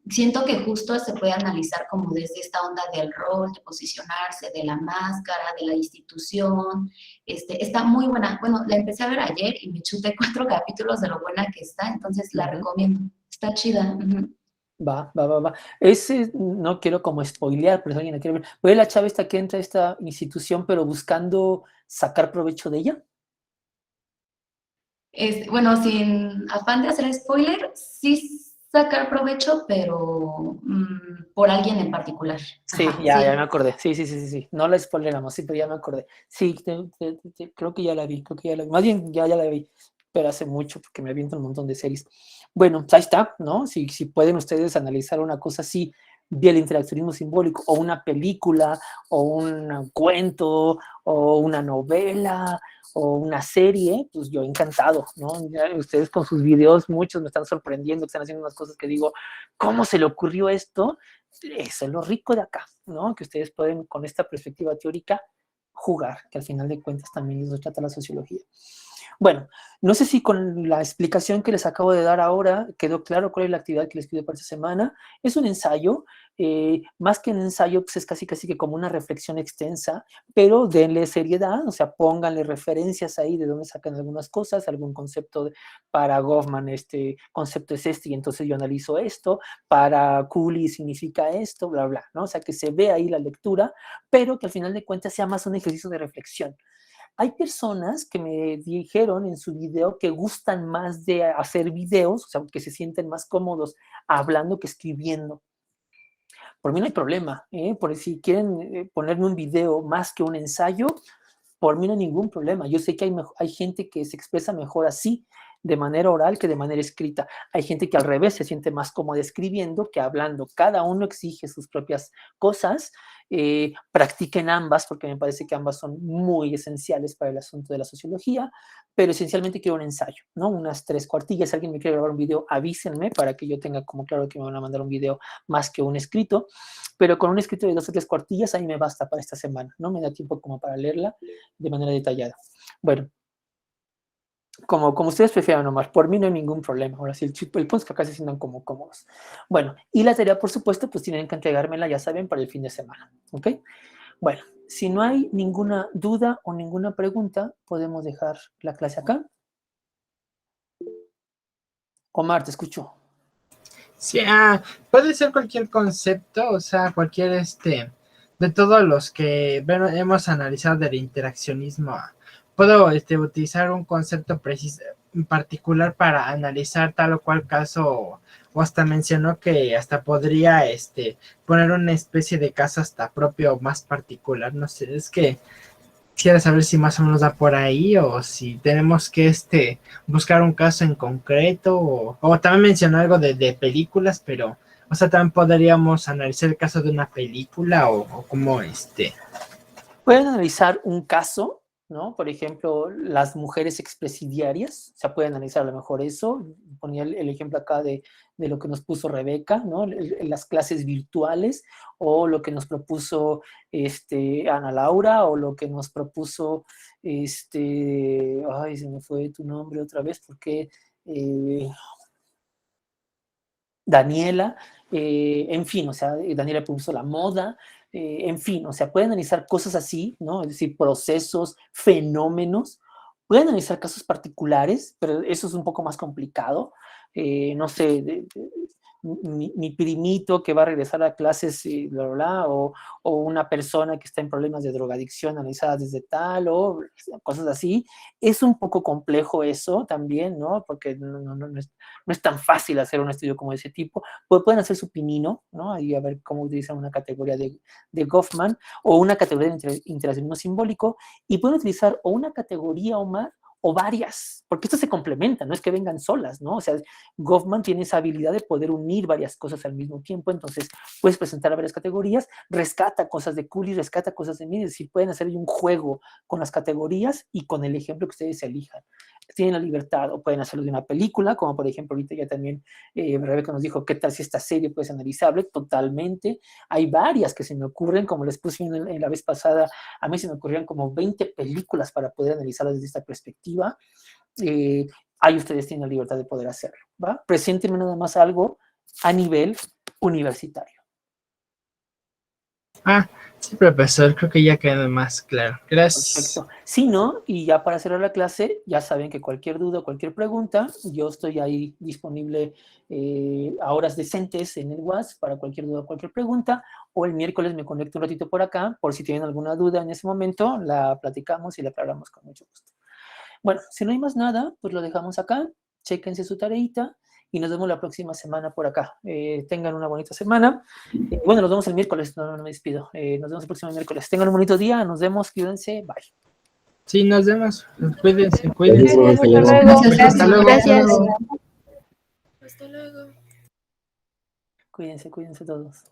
siento que justo se puede analizar como desde esta onda del rol, de posicionarse, de la máscara, de la institución. Está muy buena. Bueno, la empecé a ver ayer y me chuté 4 capítulos de lo buena que está, entonces la recomiendo. Está chida. Va. Ese no quiero como spoilear, pero si alguien la quiere ver. ¿Ve la chava esta que entra a esta institución, pero buscando sacar provecho de ella? Bueno, sin afán de hacer spoiler, sí sacar provecho, pero por alguien en particular. Sí, Ajá, ya me acordé. Sí. No la spoileramos, sí, pero ya me acordé. Sí, creo que ya la vi, Más bien, ya la vi, pero hace mucho, porque me aviento un montón de series. Bueno, ahí está, ¿no? Si pueden ustedes analizar una cosa así, vía el interaccionismo simbólico, o una película, o un cuento, o una novela, o una serie, pues yo encantado, ¿no? Ya ustedes con sus videos, muchos me están sorprendiendo, que están haciendo unas cosas que digo, ¿cómo se le ocurrió esto? Eso es lo rico de acá, ¿no? Que ustedes pueden, con esta perspectiva teórica, jugar, que al final de cuentas también les trata la sociología. Bueno, no sé si con la explicación que les acabo de dar ahora quedó claro cuál es la actividad que les pido para esta semana. Es un ensayo, más que un ensayo, pues es casi que como una reflexión extensa, pero denle seriedad, o sea, pónganle referencias ahí de dónde sacan algunas cosas, algún concepto para Goffman, este concepto es este, y entonces yo analizo esto, para Cooley significa esto, bla, bla, ¿no? O sea, que se ve ahí la lectura, pero que al final de cuentas sea más un ejercicio de reflexión. Hay personas que me dijeron en su video que gustan más de hacer videos, o sea, que se sienten más cómodos hablando que escribiendo. Por mí no hay problema, por si quieren ponerme un video más que un ensayo, por mí no hay ningún problema. Yo sé que hay gente que se expresa mejor así, de manera oral que de manera escrita. Hay gente que al revés se siente más cómoda escribiendo que hablando. Cada uno exige sus propias cosas. Practiquen ambas, porque me parece que ambas son muy esenciales para el asunto de la sociología, pero esencialmente quiero un ensayo, ¿no? Unas 3 cuartillas. Si alguien me quiere grabar un video, avísenme para que yo tenga como claro que me van a mandar un video más que un escrito, pero con un escrito de 2 o 3 cuartillas ahí me basta para esta semana, ¿no? Me da tiempo como para leerla de manera detallada. Bueno, como ustedes prefieran nomás, por mí no hay ningún problema. Ahora sí, el punto es que acá se sientan como cómodos. Bueno, y la tarea, por supuesto, pues tienen que entregármela, ya saben, para el fin de semana, ¿ok? Bueno, si no hay ninguna duda o ninguna pregunta, podemos dejar la clase acá. Omar, te escucho. Sí, puede ser cualquier concepto, o sea, cualquier de todos los que hemos analizado del interaccionismo. Puedo utilizar un concepto preciso, en particular para analizar tal o cual caso, o hasta mencionó que hasta podría poner una especie de caso hasta propio más particular. No sé, es que quisiera saber si más o menos da por ahí o si tenemos que buscar un caso en concreto o también mencionó algo de películas, pero o sea, también podríamos analizar el caso de una película o como Pueden analizar un caso, ¿no? Por ejemplo, las mujeres expresidiarias, o sea, pueden analizar a lo mejor eso. Ponía el ejemplo acá de lo que nos puso Rebeca, ¿no? Las clases virtuales, o lo que nos propuso Ana Laura, o lo que nos propuso ay, se me fue tu nombre otra vez, porque Daniela, en fin, o sea, Daniela propuso la moda, en fin, o sea, pueden analizar cosas así, ¿no? Es decir, procesos, fenómenos, pueden analizar casos particulares, pero eso es un poco más complicado. No sé, mi primito que va a regresar a clases, bla, bla, bla, o una persona que está en problemas de drogadicción analizadas desde tal, o cosas así. Es un poco complejo eso también, ¿no? Porque no es tan fácil hacer un estudio como ese tipo. Pueden hacer su pinino, ¿no? Ahí a ver cómo utilizan una categoría de Goffman, o una categoría de interaccionismo simbólico, y pueden utilizar o una categoría, Omar, o varias, porque estas se complementan, no es que vengan solas, ¿no? O sea, Goffman tiene esa habilidad de poder unir varias cosas al mismo tiempo, entonces puedes presentar varias categorías, rescata cosas de Cooley, rescata cosas de mí, es decir, pueden hacer un juego con las categorías y con el ejemplo que ustedes elijan. Tienen la libertad, o pueden hacerlo de una película, como por ejemplo ahorita ya también Rebeca nos dijo, ¿qué tal si esta serie puede ser analizable? Totalmente. Hay varias que se me ocurren, como les puse en la vez pasada, a mí se me ocurrieron como 20 películas para poder analizarlas desde esta perspectiva. Ahí ustedes tienen la libertad de poder hacerlo, ¿va? Preséntenme nada más algo a nivel universitario. Sí, profesor, creo que ya quedó más claro. Gracias. Perfecto. Si no, y ya para cerrar la clase, ya saben que cualquier duda, cualquier pregunta, yo estoy ahí disponible a horas decentes en el WhatsApp para cualquier duda, cualquier pregunta, o el miércoles me conecto un ratito por acá, por si tienen alguna duda en ese momento, la platicamos y la aclaramos con mucho gusto. Bueno, si no hay más nada, pues lo dejamos acá, chéquense su tareita, y nos vemos la próxima semana por acá. Tengan una bonita semana. Bueno, nos vemos el miércoles, no me despido. Nos vemos el próximo miércoles. Tengan un bonito día, nos vemos, cuídense, bye. Sí, nos vemos. Cuídense. Hasta luego. Gracias. Hasta luego. Cuídense todos.